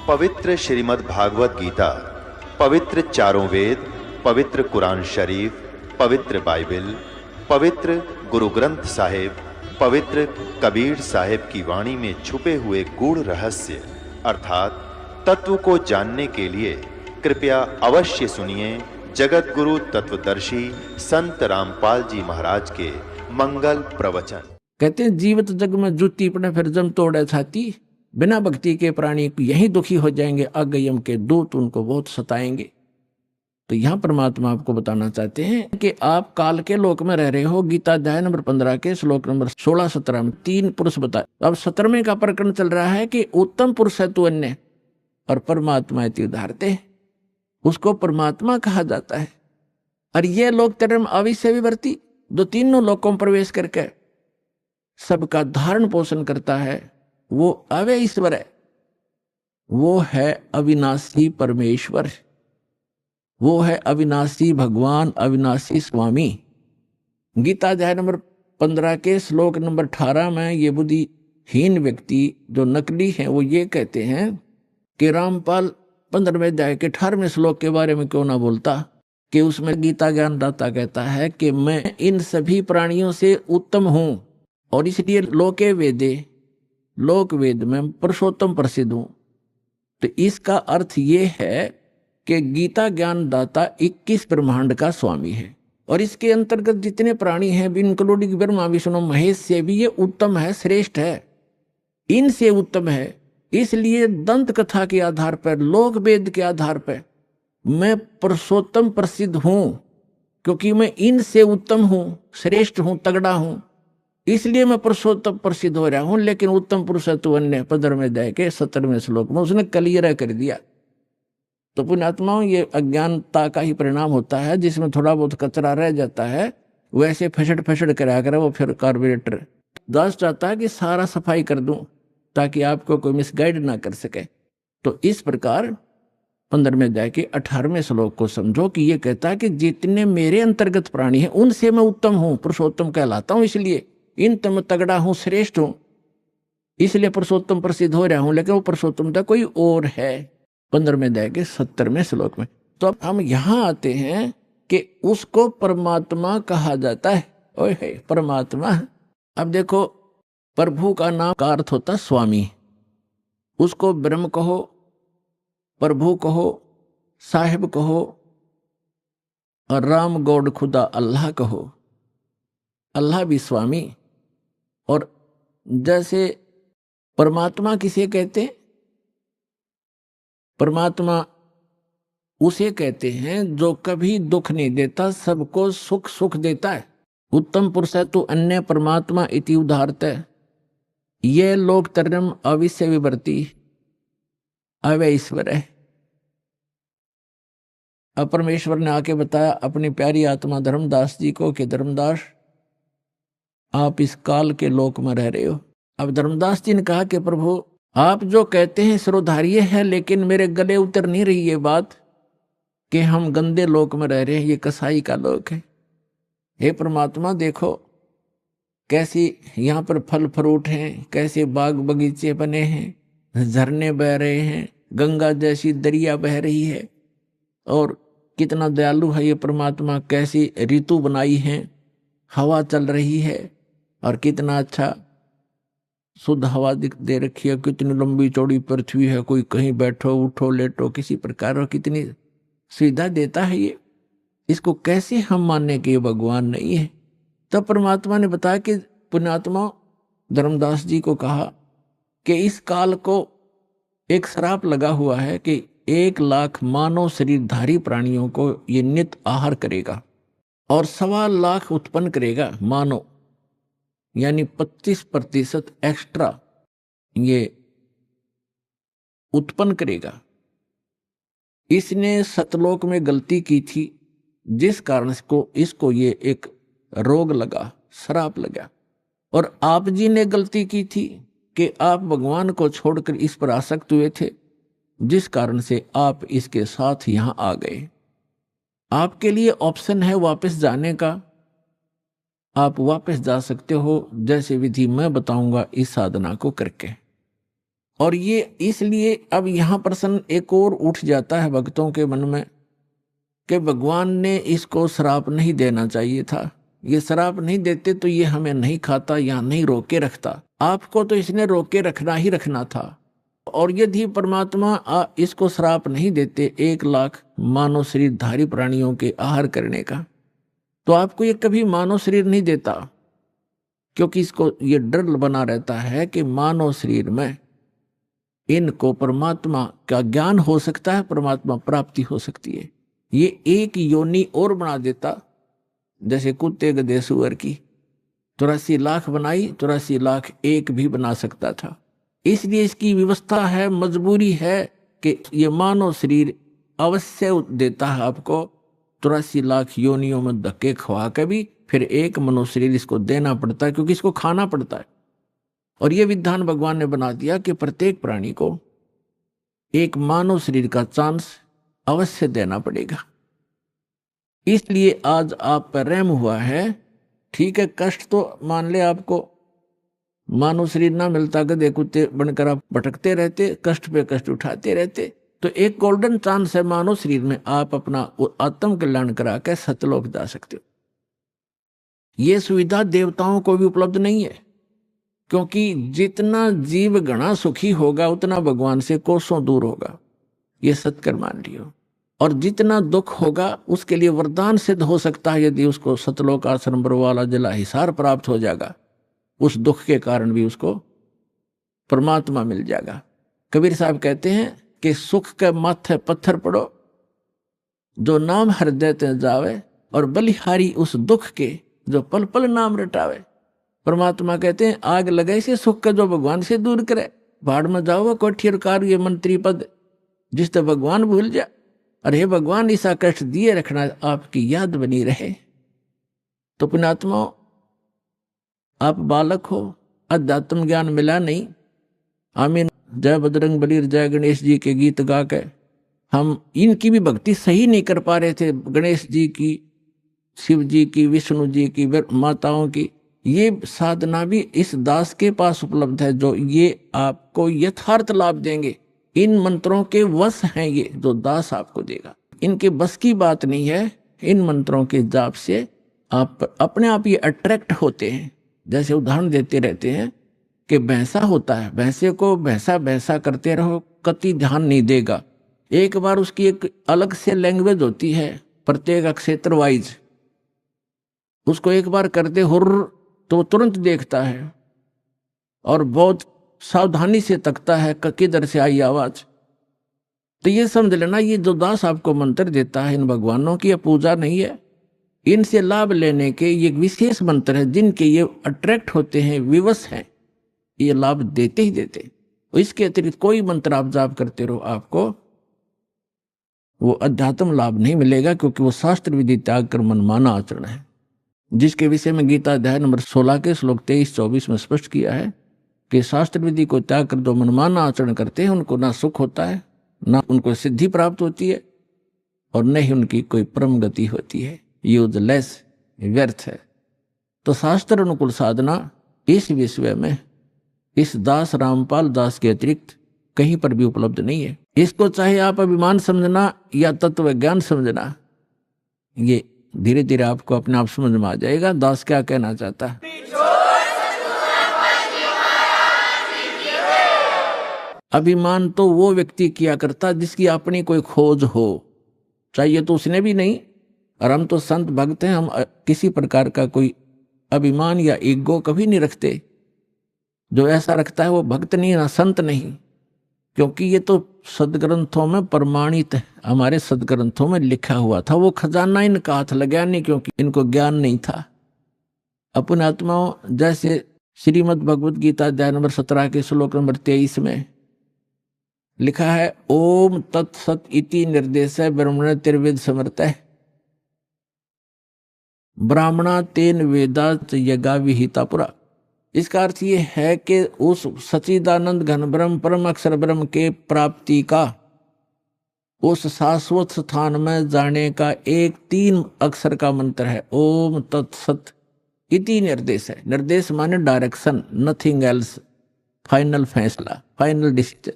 पवित्र श्रीमद् भागवत गीता, पवित्र चारों वेद, पवित्र कुरान शरीफ, पवित्र बाइबल, पवित्र गुरु ग्रंथ साहिब, पवित्र कबीर साहिब की वाणी में छुपे हुए गूढ़ रहस्य अर्थात तत्व को जानने के लिए कृपया अवश्य सुनिए जगत गुरु तत्वदर्शी संत रामपाल जी महाराज के मंगल प्रवचन। कहते हैं जीवित जग में जूती पड़े फिर जम तोड़े छाती, बिना भक्ति के प्राणी यहीं दुखी हो जाएंगे, अगयम के दूत उनको बहुत सताएंगे। तो यहां परमात्मा आपको बताना चाहते हैं कि आप काल के लोक में रह रहे हो। गीता अध्याय नंबर 15 के श्लोक नंबर 16-17 में 3 पुरुष बताए। अब 17वें का प्रकरण चल रहा है कि उत्तम पुरुष है तू अन्य और परमात्मा इति उदाहरते, उसको परमात्मा कहा जाता है। और ये लोग धर्म अविश्य विवर्ती, जो तीनों लोकों में प्रवेश करके सबका धारण पोषण करता है, वो अव्यय ईश्वर है, वो है अविनाशी परमेश्वर, वो है अविनाशी भगवान, अविनाशी स्वामी। गीता अध्याय नंबर 15 के श्लोक नंबर 18 में ये बुद्धिहीन व्यक्ति जो नकली हैं वो ये कहते हैं कि रामपाल 15वें अध्याय के 18वें श्लोक के बारे में क्यों ना बोलता, कि उसमें गीता ज्ञानदाता कहता है कि मैं इन सभी प्राणियों से उत्तम हूं और इसलिए लोके वेदे, लोक वेद में पुरुषोत्तम प्रसिद्ध हूं। तो इसका अर्थ ये है कि गीता ज्ञानदाता 21 ब्रह्मांड का स्वामी है और इसके अंतर्गत जितने प्राणी हैं इंक्लूडिंग ब्रह्मा विष्णु महेश से भी ये उत्तम है, श्रेष्ठ है, इनसे उत्तम है। इसलिए दंत कथा के आधार पर, लोक वेद के आधार पर मैं पुरुषोत्तम प्रसिद्ध हूं, क्योंकि मैं इनसे उत्तम हूं, श्रेष्ठ हूं, तगड़ा हूं, इसलिए मैं पुरुषोत्तम प्रसिद्ध हो रहा हूं। लेकिन उत्तम पुरुष है तू अन्य 15वें अध्याय के 17वें श्लोक में उसने क्लियर कर दिया। तो पुण्यात्माओं, ये अज्ञानता का ही परिणाम होता है, जिसमें थोड़ा बहुत कचरा रह जाता है वैसे फसड़ करा कर वो फिर कार्बोरेटर दास चाहता है कि सारा सफाई कर दूं ताकि आपको कोई मिसगाइड ना कर सके। तो इस प्रकार 15वें अध्याय के 18वें श्लोक को समझो कि ये कहता है कि जितने मेरे अंतर्गत प्राणी हैं उनसे मैं उत्तम हूं, पुरुषोत्तम कहलाता हूं, इसलिए इन तम तगड़ा हूं, श्रेष्ठ हूं, इसलिए पुरुषोत्तम प्रसिद्ध हो रहा हूं। लेकिन वो पुरुषोत्तमता कोई और है 15वें अध्याय के 17वें श्लोक में। तो अब हम यहां आते हैं कि उसको परमात्मा कहा जाता है। ओए है परमात्मा। अब देखो, प्रभु का नाम का अर्थ होता है स्वामी, उसको ब्रह्म कहो, प्रभु कहो, साहिब कहो, और राम गॉड खुदा अल्लाह कहो। अल्लाह भी स्वामी। और जैसे परमात्मा किसे कहते हैं? परमात्मा उसे कहते हैं जो कभी दुख नहीं देता, सबको सुख सुख देता है। उत्तम पुरुष है तो अन्य परमात्मा इति उदाहरते, ये लोक तरम अविश्य विवर्ती, अव्यय ईश्वर है। अब परमेश्वर ने आके बताया अपनी प्यारी आत्मा धर्मदास जी को कि धर्मदास आप इस काल के लोक में रह रहे हो। अब धर्मदास जी ने कहा कि प्रभु आप जो कहते हैं सिरोधार्य है, लेकिन मेरे गले उतर नहीं रही ये बात कि हम गंदे लोक में रह रहे हैं, ये कसाई का लोक है। हे परमात्मा देखो कैसी यहाँ पर फल फ्रूट हैं, कैसे बाग बगीचे बने हैं, झरने बह रहे हैं, गंगा जैसी दरिया बह रही है, और कितना दयालु है ये परमात्मा, कैसी ऋतु बनाई है, हवा चल रही है और कितना अच्छा शुद्ध हवा दे रखी है, कितनी लंबी चौड़ी पृथ्वी है, कोई कहीं बैठो उठो लेटो किसी प्रकार, और कितनी सुविधा देता है ये। इसको कैसे हम मानने कि ये भगवान नहीं है? तब परमात्मा ने बताया कि पुण्यात्मा धर्मदास जी को कहा कि इस काल को एक श्राप लगा हुआ है कि 1 लाख मानव शरीरधारी प्राणियों को ये नित्य आहार करेगा और 1.25 लाख उत्पन्न करेगा मानव, यानी 25% एक्स्ट्रा ये उत्पन्न करेगा। इसने सतलोक में गलती की थी, जिस कारण इसको ये एक रोग लगा, श्राप लगा। और आप जी ने गलती की थी कि आप भगवान को छोड़कर इस पर आसक्त हुए थे, जिस कारण से आप इसके साथ यहां आ गए। आपके लिए ऑप्शन है वापस जाने का, आप वापस जा सकते हो, जैसे विधि मैं बताऊंगा इस साधना को करके। और ये इसलिए अब यहां प्रश्न एक और उठ जाता है भक्तों के मन में कि भगवान ने इसको श्राप नहीं देना चाहिए था, ये श्राप नहीं देते तो ये हमें नहीं खाता या नहीं रोक के रखता। आपको तो इसने रोक के रखना ही रखना था। और यदि परमात्मा इसको श्राप नहीं देते 1 लाख मानव शरीरधारी प्राणियों के आहार करने का, तो आपको ये कभी मानव शरीर नहीं देता, क्योंकि इसको ये डर बना रहता है कि मानव शरीर में इनको परमात्मा का ज्ञान हो सकता है, परमात्मा प्राप्ति हो सकती है। ये एक योनि और बना देता, जैसे कुत्ते गधे सुअर की 84 लाख बनाई, 84 लाख एक भी बना सकता था। इसलिए इसकी व्यवस्था है, मजबूरी है कि ये मानव शरीर अवश्य देता है आपको। 84 लाख योनियों में धक्के खवा के भी फिर एक मनुष्य शरीर इसको देना पड़ता है, क्योंकि इसको खाना पड़ता है। और ये विधान भगवान ने बना दिया कि प्रत्येक प्राणी को एक मानव शरीर का चांस अवश्य देना पड़ेगा। इसलिए आज आप पर रहम हुआ है। ठीक है, कष्ट तो मान ले आपको, मानव शरीर ना मिलता, गधे कुत्ते बनकर आप भटकते रहते, कष्ट पे कष्ट उठाते रहते। तो एक गोल्डन चांस है मानव शरीर में, आप अपना आत्म कल्याण करा के सतलोक जा सकते हो। ये सुविधा देवताओं को भी उपलब्ध नहीं है, क्योंकि जितना जीव घना सुखी होगा उतना भगवान से कोसों दूर होगा, ये सत्कर मान लियो। और जितना दुख होगा उसके लिए वरदान सिद्ध हो सकता है, यदि उसको सतलोक आश्रम वाला जला हिसार प्राप्त हो जाएगा, उस दुख के कारण भी उसको परमात्मा मिल जाएगा। कबीर साहब कहते हैं कि सुख के माथे पत्थर पड़ो, जो नाम हृदय ते जावे, और बलिहारी उस दुख के जो पल पल नाम रटावे। परमात्मा कहते हैं आग लगाई से सुख का जो भगवान से दूर करे, भाड़ में जाओ कोठियर कार ये मंत्री पद, जिस तो भगवान भूल जा। अरे भगवान ऐसा कष्ट दिए रखना आपकी याद बनी रहे। तो पुण्यात्मा, आप बालक हो, अध्यात्म ज्ञान मिला नहीं। आमीन, जय बजरंग बली, जय गणेश जी के गीत गा के हम इनकी भी भक्ति सही नहीं कर पा रहे थे। गणेश जी की, शिव जी की, विष्णु जी की, माताओं की, ये साधना भी इस दास के पास उपलब्ध है, जो ये आपको यथार्थ लाभ देंगे। इन मंत्रों के वश हैं ये, जो दास आपको देगा। इनके बस की बात नहीं है। इन मंत्रों के जाप से आप अपने आप ये अट्रैक्ट होते हैं। जैसे उदाहरण देते रहते हैं कि भैंसा होता है, भैंसे को भैंसा भैंसा करते रहो, कति ध्यान नहीं देगा। एक बार उसकी एक अलग से लैंग्वेज होती है, प्रत्येक क्षेत्र वाइज, उसको एक बार करते हुर्र तो तुरंत देखता है और बहुत सावधानी से तकता है किधर से आई आवाज। तो ये समझ लेना, ये जो दास आपको मंत्र देता है इन भगवानों की, यह पूजा नहीं है। इनसे लाभ लेने के ये विशेष मंत्र है, जिनके ये अट्रैक्ट होते हैं, विवश हैं, ये लाभ देते ही देते। इसके अतिरिक्त कोई मंत्र आप जाप करते रहो, आपको वो अध्यात्म लाभ नहीं मिलेगा, क्योंकि वो शास्त्र विधि त्याग कर मनमाना आचरण है, जिसके विषय में गीता अध्याय नंबर 16 के श्लोक 23-24 में स्पष्ट किया है कि शास्त्र विधि को त्याग कर जो मनमाना आचरण करते हैं उनको ना सुख होता है, ना उनको सिद्धि प्राप्त होती है, और न ही उनकी कोई परम गति होती है। यूजलेस, व्यर्थ है। तो शास्त्र अनुकूल साधना इस विषय में इस दास रामपाल दास के अतिरिक्त कहीं पर भी उपलब्ध नहीं है। इसको चाहे आप अभिमान समझना या तत्व ज्ञान समझना, ये धीरे धीरे आपको अपने आप समझ में आ जाएगा दास क्या कहना चाहता है। अभिमान तो वो व्यक्ति किया करता जिसकी अपनी कोई खोज हो, चाहिए तो उसने भी नहीं। और हम तो संत भक्त हैं, हम किसी प्रकार का कोई अभिमान या ईगो कभी नहीं रखते। जो ऐसा रखता है वो भक्त नहीं, ना संत नहीं, क्योंकि ये तो सदग्रंथों में प्रमाणित है, हमारे सदग्रंथों में लिखा हुआ था। वो खजाना इनका हाथ लगा नहीं, क्योंकि इनको ज्ञान नहीं था। अपने आत्माओं, जैसे श्रीमद् भगवद गीता अध्याय नंबर 17 के श्लोक नंबर 23 में लिखा है, ओम तत्सत इति निर्देश ब्रह्मण तिर्वेद समर्थ ब्राह्मणा तेन वेदात यज्ञा विहिता पुरा। इसका अर्थ ये है कि उस सच्चिदानंद घन ब्रह्म परम अक्षर ब्रह्म के प्राप्ति का, उस शाश्वत स्थान में जाने का एक 3 अक्षर का मंत्र है, ओम तत्सत इति निर्देश है। निर्देश माने डायरेक्शन, नथिंग एल्स। फाइनल फैसला, फाइनल डिसीजन।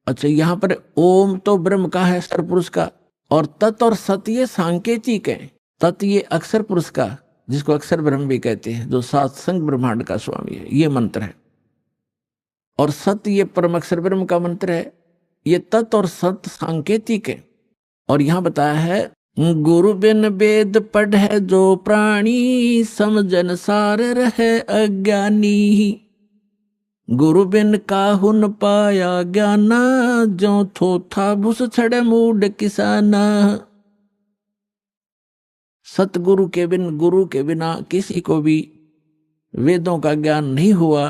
अच्छा, यहां पर ओम तो ब्रह्म का है, अक्षर पुरुष का, और तत् और सत ये सांकेतिक है। तत् ये अक्षर पुरुष का, जिसको अक्षर ब्रह्म भी कहते हैं, जो सातसंग ब्रह्मांड का स्वामी है, ये मंत्र है। और सत ये परम अक्षर ब्रह्म का मंत्र है। ये तत् और सत सांकेतिक है। और यहां बताया है, गुरु बिन वेद पढ़े जो प्राणी, समझन सार रहे अज्ञानी। गुरु बिन काहु न पाया ज्ञाना, जो थोथा भूस छड़े मूड किसाना। सतगुरु के बिन, गुरु के बिना किसी को भी वेदों का ज्ञान नहीं हुआ।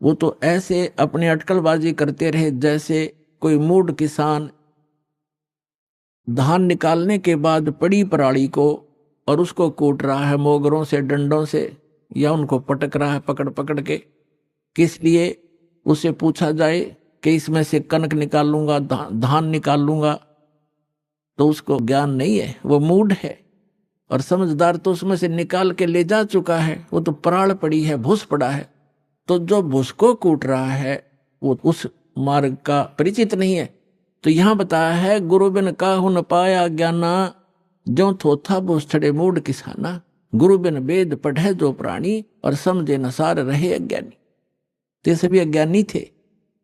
वो तो ऐसे अपने अटकलबाजी करते रहे जैसे कोई मूड किसान धान निकालने के बाद पड़ी पराली को और उसको कूट रहा है मोगरों से, डंडों से, या उनको पटक रहा है पकड़ पकड़ के। किस लिए? उसे पूछा जाए कि इसमें से कनक निकाल लूंगा, धान निकाल लूंगा, तो उसको ज्ञान नहीं है, वो मूड है। और समझदार तो उसमें से निकाल के ले जा चुका है, वो तो पराल पड़ी है, भूस पड़ा है। तो जो भूस को कूट रहा है वो उस मार्ग का परिचित नहीं है। तो यहां बताया है, गुरु बिन काहु न पाया ज्ञाना, जो थोथा भूस छड़े मूड किसाना। गुरु बिन वेद पढ़े जो प्राणी, और समझे न सार रहे अज्ञानी। तो सभी अज्ञानी थे।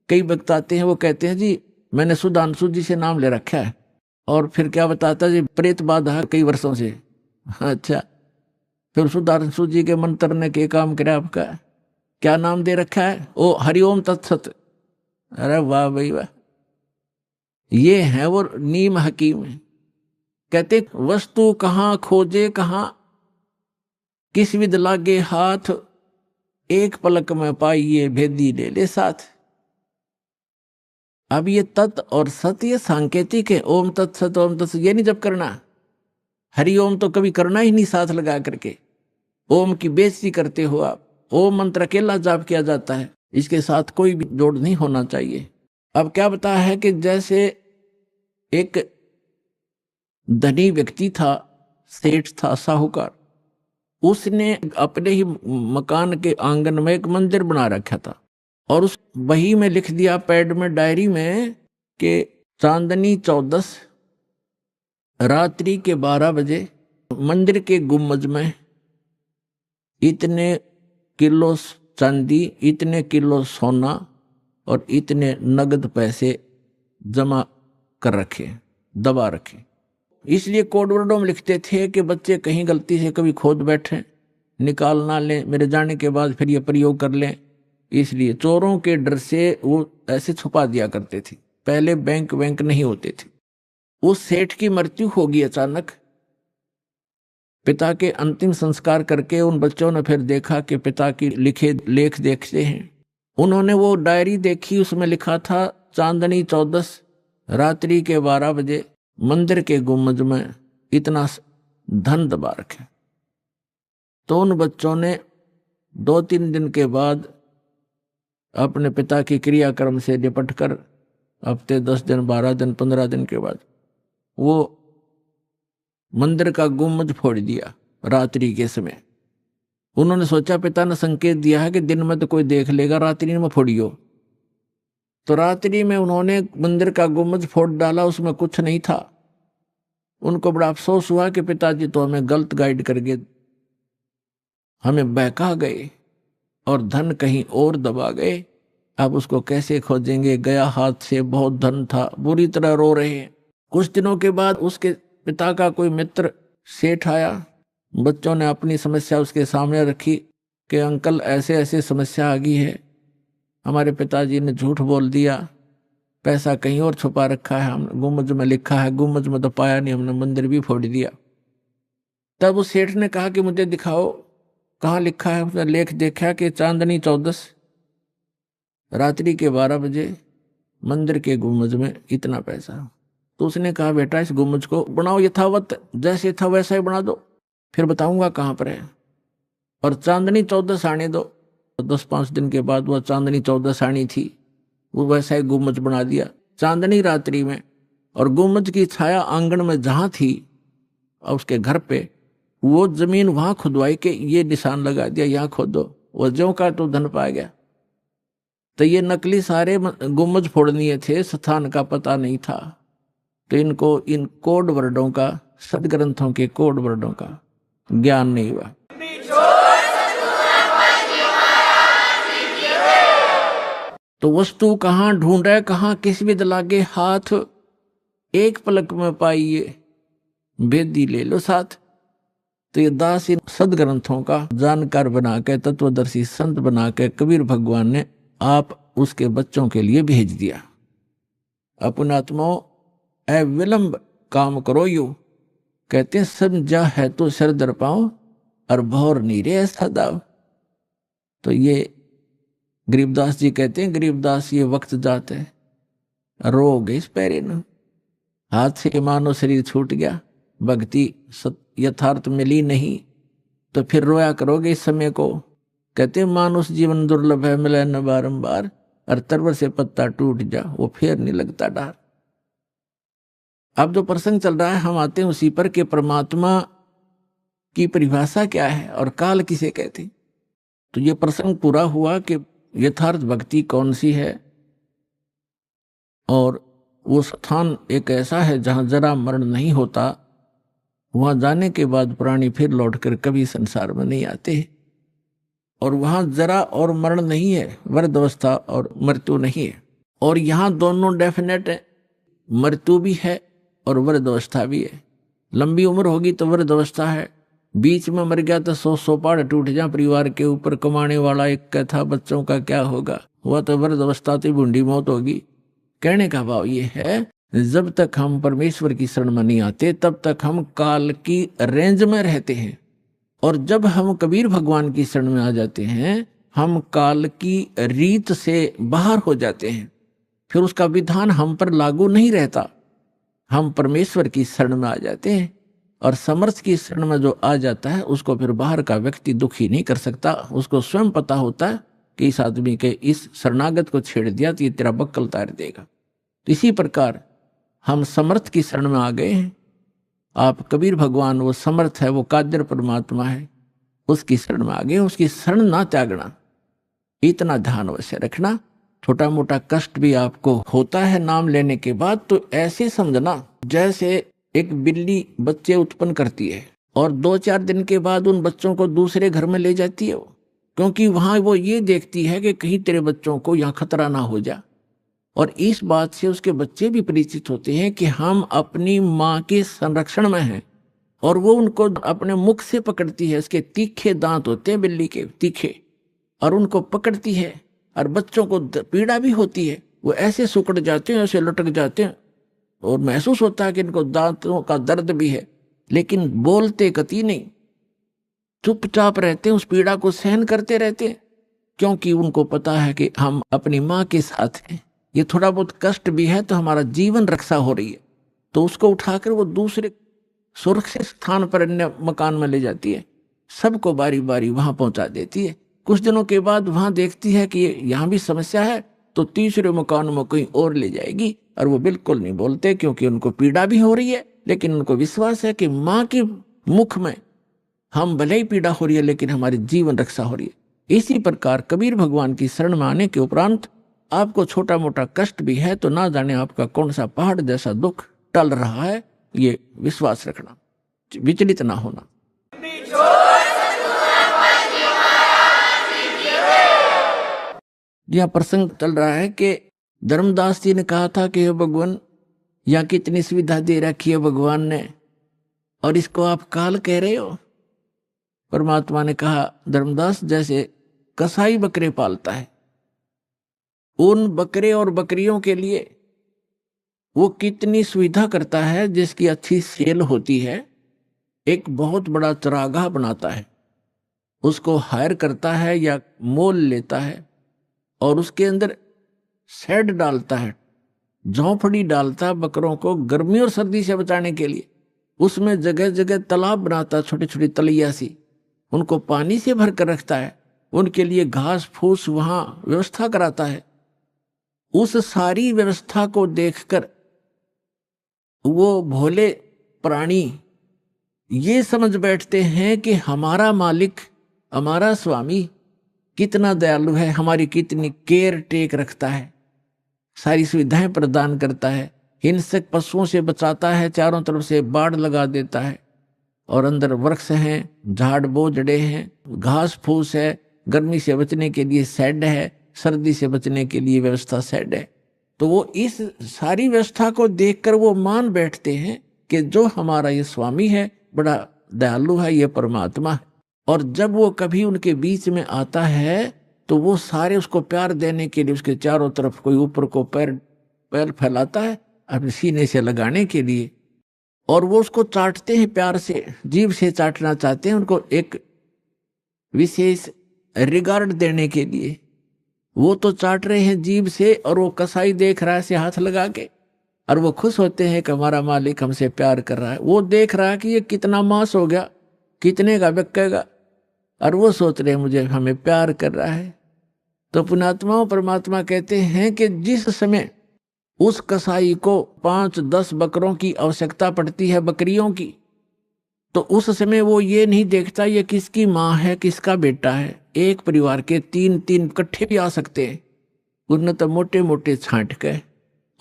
कई वक्त आते हैं, वो कहते हैं जी मैंने सुधांशु जी से नाम ले रखा है, और फिर क्या बताता जी प्रेत बाधा कई वर्षों से। अच्छा, फिर सुधांशु जी के मंत्र ने के काम करे आपका, क्या नाम दे रखा है? ओ हरिओम तत्सत। अरे वाह भाई वाह, ये है वो नीम हकीम है। कहते वस्तु कहाँ खोजे कहाँ, किस विद लागे हाथ, एक पलक में पाइए भेदी ले ले साथ। अब ये तत् और सत ये सांकेतिक है। ओम तत्सत, ओम तत्सत ये नहीं जब करना। हरिओम तो कभी करना ही नहीं साथ लगा करके। ओम की बेइज्जती करते हो आप। ओम मंत्र अकेला जाप किया जाता है, इसके साथ कोई भी जोड़ नहीं होना चाहिए। अब क्या बताया है कि जैसे एक धनी व्यक्ति था, सेठ था, साहूकार, उसने अपने ही मकान के आंगन में एक मंदिर बना रखा था, और उस वही में लिख दिया पैड में, डायरी में, कि चांदनी 14 रात्रि के 12 बजे मंदिर के गुम्बज में इतने किलो चांदी, इतने किलो सोना और इतने नगद पैसे जमा कर रखे, दबा रखे। इसलिए कोड वर्डों में लिखते थे कि बच्चे कहीं गलती से कभी खोद बैठे, निकाल ना लें, मेरे जाने के बाद फिर ये प्रयोग कर लें। इसलिए चोरों के डर से वो ऐसे छुपा दिया करते थे। पहले बैंक नहीं होते थे। उस सेठ की मृत्यु होगी अचानक। पिता के अंतिम संस्कार करके उन बच्चों ने फिर देखा कि पिता की लिखे लेख देखते हैं। उन्होंने वो डायरी देखी, उसमें लिखा था चांदनी 14 रात्रि के 12 बजे मंदिर के गुम्बज में इतना धन दबा रखे। तो उन बच्चों ने 2-3 दिन के बाद अपने पिता की क्रियाक्रम से निपट कर हफ्ते 10 दिन, 12 दिन, 15 दिन के बाद वो मंदिर का गुम्बज फोड़ दिया रात्रि के समय। उन्होंने सोचा पिता ने संकेत दिया है कि दिन में तो कोई देख लेगा, रात्रि में फोड़ियो। तो रात्रि में उन्होंने मंदिर का गुम्बज फोड़ डाला, उसमें कुछ नहीं था। उनको बड़ा अफसोस हुआ कि पिताजी तो हमें गलत गाइड करके हमें बहका गए और धन कहीं और दबा गए। अब उसको कैसे खोजेंगे, गया हाथ से, बहुत धन था। बुरी तरह रो रहे हैं। कुछ दिनों के बाद उसके पिता का कोई मित्र सेठ आया। बच्चों ने अपनी समस्या उसके सामने रखी कि अंकल ऐसे ऐसे समस्या आ गई है, हमारे पिताजी ने झूठ बोल दिया, पैसा कहीं और छुपा रखा है, हम गुम्बज में लिखा है, गुम्बज में तो पाया नहीं, हमने मंदिर भी फोड़ दिया। तब उस सेठ ने कहा कि मुझे दिखाओ कहाँ लिखा है। उसने लेख देखा कि चांदनी 14 रात्रि के 12 बजे मंदिर के गुम्बज में इतना पैसा। तो उसने कहा बेटा इस गुम्बज को बनाओ यथावत, जैसे था वैसा ही बना दो, फिर बताऊंगा कहाँ पर है, और चांदनी 14 आने दो। तो 10-5 दिन के बाद वह चांदनी 14 आनी थी, वो वैसा ही गुम्बज बना दिया चांदनी रात्रि में। और गुम्बज की छाया आंगन में जहाँ थी और उसके घर पे, वो जमीन वहां खुदवाई के ये निशान लगा दिया, यहाँ खोदो। वो ज्यों का तो धन पा गया। तो ये नकली सारे गुम्बज फोड़नीय थे, स्थान का पता नहीं था। तो इनको इन कोड वर्डों का, सदग्रंथों के कोड वर्डों का ज्ञान नहीं हुआ। तो वस्तु कहाँ ढूंढे, कहाँ किस विद लागे हाथ, एक पलक में पाइए बेदी ले लो साथ। तो ये दास इन सदग्रंथों का जानकार बना के, तत्वदर्शी संत बना के कबीर भगवान ने आप उसके बच्चों के लिए भेज दिया। अपनात्मो अविलंब काम करो यू, कहते हैं समझा है तो सर दर पाओ और भौर नीरे ऐसा दाव। तो ये गरीबदास जी कहते हैं, गरीबदास ये वक्त जात है, रो गए इस पैरे न, हाथ से मानो शरीर छूट गया, भक्ति यथार्थ मिली नहीं, तो फिर रोया करोगे इस समय को। कहते हैं मानुष जीवन दुर्लभ है, मिले न बारंबार, और तरवर से पत्ता टूट जा वो फिर नहीं लगता डार। अब जो प्रसंग चल रहा है हम आते हैं उसी पर कि परमात्मा की परिभाषा क्या है और काल किसे कहते हैं। तो ये प्रसंग पूरा हुआ कि यथार्थ भक्ति कौन सी है, और वो स्थान एक ऐसा है जहां जरा मरण नहीं होता। वहां जाने के बाद प्राणी फिर लौटकर कभी संसार में नहीं आते, और वहां जरा और मरण नहीं है, वृद्धावस्था और मृत्यु नहीं है। और यहाँ दोनों डेफिनेट है, मृत्यु भी है और वृद्धावस्था भी है। लंबी उम्र होगी तो वृद्धावस्था है, बीच में मर गया तो 100 पहाड़ टूट जा परिवार के ऊपर, कमाने वाला एक का था, बच्चों का क्या होगा, हुआ तो वृद्धावस्था तो बूढ़ी मौत होगी। कहने का भाव ये है, जब तक हम परमेश्वर की शरण में नहीं आते तब तक हम काल की रेंज में रहते हैं, और जब हम कबीर भगवान की शरण में आ जाते हैं हम काल की रीत से बाहर हो जाते हैं। फिर उसका विधान हम पर लागू नहीं रहता, हम परमेश्वर की शरण में आ जाते हैं। और समर्थ की शरण में जो आ जाता है उसको फिर बाहर का व्यक्ति दुखी नहीं कर सकता। उसको स्वयं पता होता है कि इस आदमी के इस शरणागत को छेड़ दिया तो ये तेरा बक्कल तार देगा। तो इसी प्रकार हम समर्थ की शरण में आ गए हैं। आप कबीर भगवान वो समर्थ है, वो कादर परमात्मा है, उसकी शरण में आ गए। उसकी शरण ना त्यागना, इतना ध्यान अवश्य रखना। छोटा मोटा कष्ट भी आपको होता है नाम लेने के बाद, तो ऐसे समझना जैसे एक बिल्ली बच्चे उत्पन्न करती है और 2-4 दिन के बाद उन बच्चों को दूसरे घर में ले जाती है, क्योंकि वहां वो ये देखती है कि कहीं तेरे बच्चों को यहाँ खतरा ना हो जा। और इस बात से उसके बच्चे भी परिचित होते हैं कि हम अपनी माँ के संरक्षण में हैं, और वो उनको अपने मुख से पकड़ती है। उसके तीखे दांत होते हैं बिल्ली के, तीखे, और उनको पकड़ती है। और बच्चों को पीड़ा भी होती है, वो ऐसे सुकड़ जाते हैं, ऐसे लटक जाते हैं, और महसूस होता है कि इनको दांतों का दर्द भी है, लेकिन बोलते कति नहीं, चुपचाप रहते हैं, उस पीड़ा को सहन करते रहते हैं, क्योंकि उनको पता है कि हम अपनी माँ के साथ हैं। ये थोड़ा बहुत कष्ट भी है तो हमारा जीवन रक्षा हो रही है। तो उसको उठाकर वो दूसरे सुरक्षित स्थान पर अन्य मकान में ले जाती है, सबको बारी बारी वहां पहुंचा देती है। कुछ दिनों के बाद वहां देखती है कि यहाँ भी समस्या है, तो तीसरे मकान में कहीं और ले जाएगी। और वो बिल्कुल नहीं बोलते, क्योंकि उनको पीड़ा भी हो रही है, लेकिन उनको विश्वास है कि माँ के मुख में हम भले ही पीड़ा हो रही है लेकिन हमारी जीवन रक्षा हो रही है। इसी प्रकार कबीर भगवान की शरण में आने के उपरांत आपको छोटा मोटा कष्ट भी है तो ना जाने आपका कौन सा पहाड़ जैसा दुख टल रहा है, ये विश्वास रखना, विचलित ना होना। यह प्रसंग चल रहा है कि धर्मदास जी ने कहा था कि हे भगवान, यहाँ कितनी सुविधा दे रखी है भगवान ने, और इसको आप काल कह रहे हो। परमात्मा ने कहा, धर्मदास जैसे कसाई बकरे पालता है, उन बकरे और बकरियों के लिए वो कितनी सुविधा करता है, जिसकी अच्छी सेल होती है, एक बहुत बड़ा चरागाह बनाता है, उसको हायर करता है या मोल लेता है, और उसके अंदर शेड डालता है, झोंपड़ी डालता है बकरों को गर्मी और सर्दी से बचाने के लिए। उसमें जगह जगह तालाब बनाता है, छोटी छोटी तलैया सी, उनको पानी से भर कर रखता है, उनके लिए घास फूस वहां व्यवस्था कराता है। उस सारी व्यवस्था को देखकर वो भोले प्राणी ये समझ बैठते हैं कि हमारा मालिक, हमारा स्वामी कितना दयालु है, हमारी कितनी केयर टेक रखता है, सारी सुविधाएं प्रदान करता है, हिंसक पशुओं से बचाता है, चारों तरफ से बाड़ लगा देता है, और अंदर वृक्ष हैं, झाड़ बोझड़े हैं, घास फूस है, गर्मी से बचने के लिए शेड है, सर्दी से बचने के लिए व्यवस्था शेड है। तो वो इस सारी व्यवस्था को देखकर वो मान बैठते हैं कि जो हमारा ये स्वामी है बड़ा दयालु है, ये परमात्मा है। और जब वो कभी उनके बीच में आता है तो वो सारे उसको प्यार देने के लिए उसके चारों तरफ कोई ऊपर को पैर फैलाता है अपने सीने से लगाने के लिए, और वो उसको चाटते हैं प्यार से, जीभ से चाटना चाहते हैं, उनको एक विशेष रिगार्ड देने के लिए। वो तो चाट रहे हैं जीभ से, और वो कसाई देख रहा है से हाथ लगा के, और वो खुश होते हैं कि हमारा मालिक हमसे प्यार कर रहा है। वो देख रहा है कि ये कितना मांस हो गया, कितने का बिकेगा, और वो सोच रहे हैं मुझे हमें प्यार कर रहा है। तो पुण्यात्माओं परमात्मा कहते हैं कि जिस समय उस कसाई को 5-10 बकरों की आवश्यकता पड़ती है, बकरियों की, तो उस समय वो ये नहीं देखता ये किसकी माँ है, किसका बेटा है। एक परिवार के 3-3 इकट्ठे भी आ सकते हैं, उन्हें तो मोटे मोटे छांट के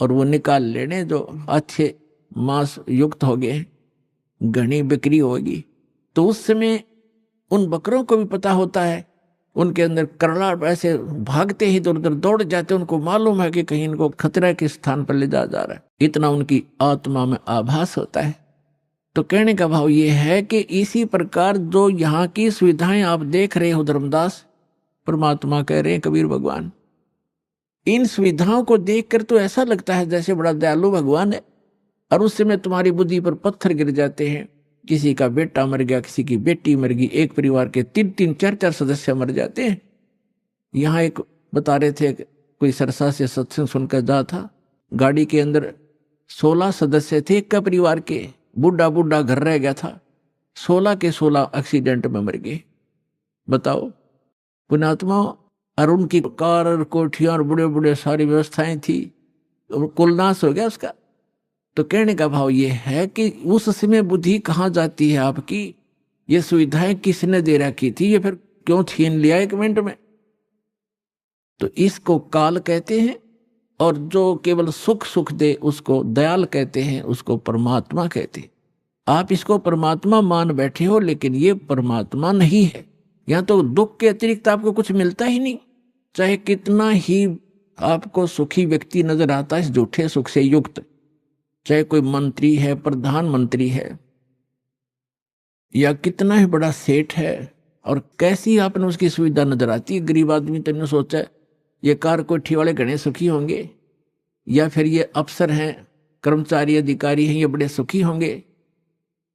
और वो निकाल लेने जो अच्छे मांस युक्त हो गए, घनी बिक्री होगी। तो उस समय उन बकरों को भी पता होता है, उनके अंदर करड़ा ऐसे भागते ही इधर उधर दौड़ जाते, उनको मालूम है कि कहीं इनको खतरे के स्थान पर ले जा रहा है, इतना उनकी आत्मा में आभास होता है। तो कहने का भाव ये है कि इसी प्रकार जो यहाँ की सुविधाएं आप देख रहे हो धर्मदास, परमात्मा कह रहे हैं कबीर भगवान, इन सुविधाओं को देखकर तो ऐसा लगता है जैसे बड़ा दयालु भगवान है, और उस समय तुम्हारी बुद्धि पर पत्थर गिर जाते हैं। किसी का बेटा मर गया, किसी की बेटी मर गई, एक परिवार के 3-3, 4-4 सदस्य मर जाते हैं। यहाँ एक बता रहे थे, कोई सरसा से सत्संग सुनकर जा था, गाड़ी के अंदर 16 सदस्य थे एक का परिवार के, बूढ़ा बूढ़ा घर रह गया था, 16 के 16 एक्सीडेंट में मर गए। बताओ पुण्यात्मा, और उनकी कार और कोठियां और बड़े बड़े सारी व्यवस्थाएं थी, कुल नाश हो गया उसका। तो कहने का भाव ये है कि उस समय बुद्धि कहाँ जाती है आपकी, ये सुविधाएं किसने दे रखी थी, ये फिर क्यों छीन लिया 1 मिनट में। तो इसको काल कहते हैं, और जो केवल सुख सुख दे उसको दयाल कहते हैं, उसको परमात्मा कहते हैं। आप इसको परमात्मा मान बैठे हो, लेकिन ये परमात्मा नहीं है। यहाँ तो दुख के अतिरिक्त आपको कुछ मिलता ही नहीं, चाहे कितना ही आपको सुखी व्यक्ति नजर आता है इस झूठे सुख से युक्त, चाहे कोई मंत्री है, प्रधानमंत्री है, या कितना ही बड़ा सेठ है, और कैसी आपने उसकी सुविधा नजर आती है। गरीब आदमी तो ने सोचा है ये कार कोठी वाले घने सुखी होंगे, या फिर ये अफसर हैं, कर्मचारी अधिकारी हैं, ये बड़े सुखी होंगे।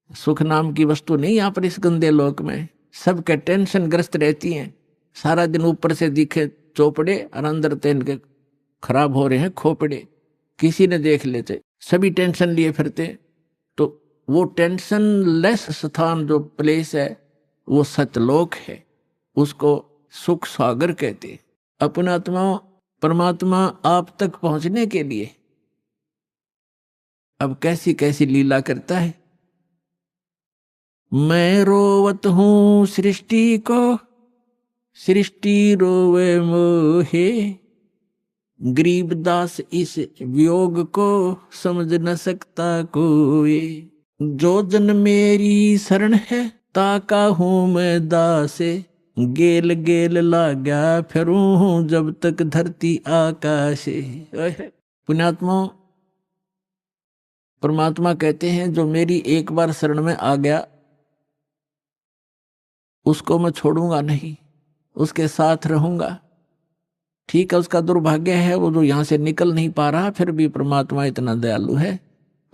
सुख नाम की वस्तु नहीं यहाँ पर इस गंदे लोक में, सबके टेंशन ग्रस्त रहती हैं, सारा दिन ऊपर से दिखे चौपड़े और अंदर तो इनके खराब हो रहे हैं खोपड़े, किसी ने देख लेते, सभी टेंशन लिए फिरते। तो वो टेंशन लेस स्थान जो प्लेस है वो सतलोक है, उसको सुख सागर कहते। अपना आत्मा परमात्मा आप तक पहुंचने के लिए अब कैसी कैसी लीला करता है। मैं रोवत हूं सृष्टि को, सृष्टि रोवे मोहे, गरीबदास इस वियोग को समझ न सकता कोई। जो जन मेरी शरण है ताका हूं मैं दासे, गेल गेल लाग्या फिरूं हूं जब तक धरती आकाशे। पुण्यात्मा परमात्मा कहते हैं जो मेरी एक बार शरण में आ गया उसको मैं छोड़ूंगा नहीं, उसके साथ रहूंगा। ठीक है, उसका दुर्भाग्य है वो जो यहां से निकल नहीं पा रहा, फिर भी परमात्मा इतना दयालु है,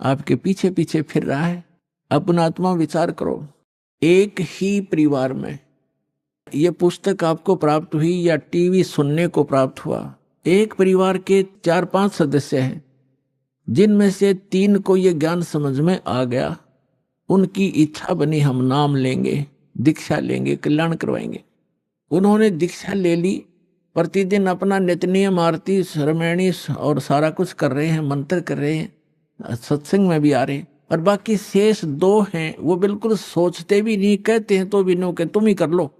आपके पीछे पीछे फिर रहा है। अपना आत्मा विचार करो, एक ही परिवार में ये पुस्तक आपको प्राप्त हुई या टीवी सुनने को प्राप्त हुआ, एक परिवार के 4-5 सदस्य हैं, जिनमें से 3 को ये ज्ञान समझ में आ गया, उनकी इच्छा बनी हम नाम लेंगे, दीक्षा लेंगे, कल्याण करवाएंगे। उन्होंने दीक्षा ले ली, प्रतिदिन अपना नित्य नियम आरती श्रमणी और सारा कुछ कर रहे हैं, मंत्र कर रहे हैं, सत्संग में भी आ रहे हैं। और बाकी शेष 2 हैं वो बिल्कुल सोचते भी नहीं, कहते हैं तो भी नो के तुम ही कर लो,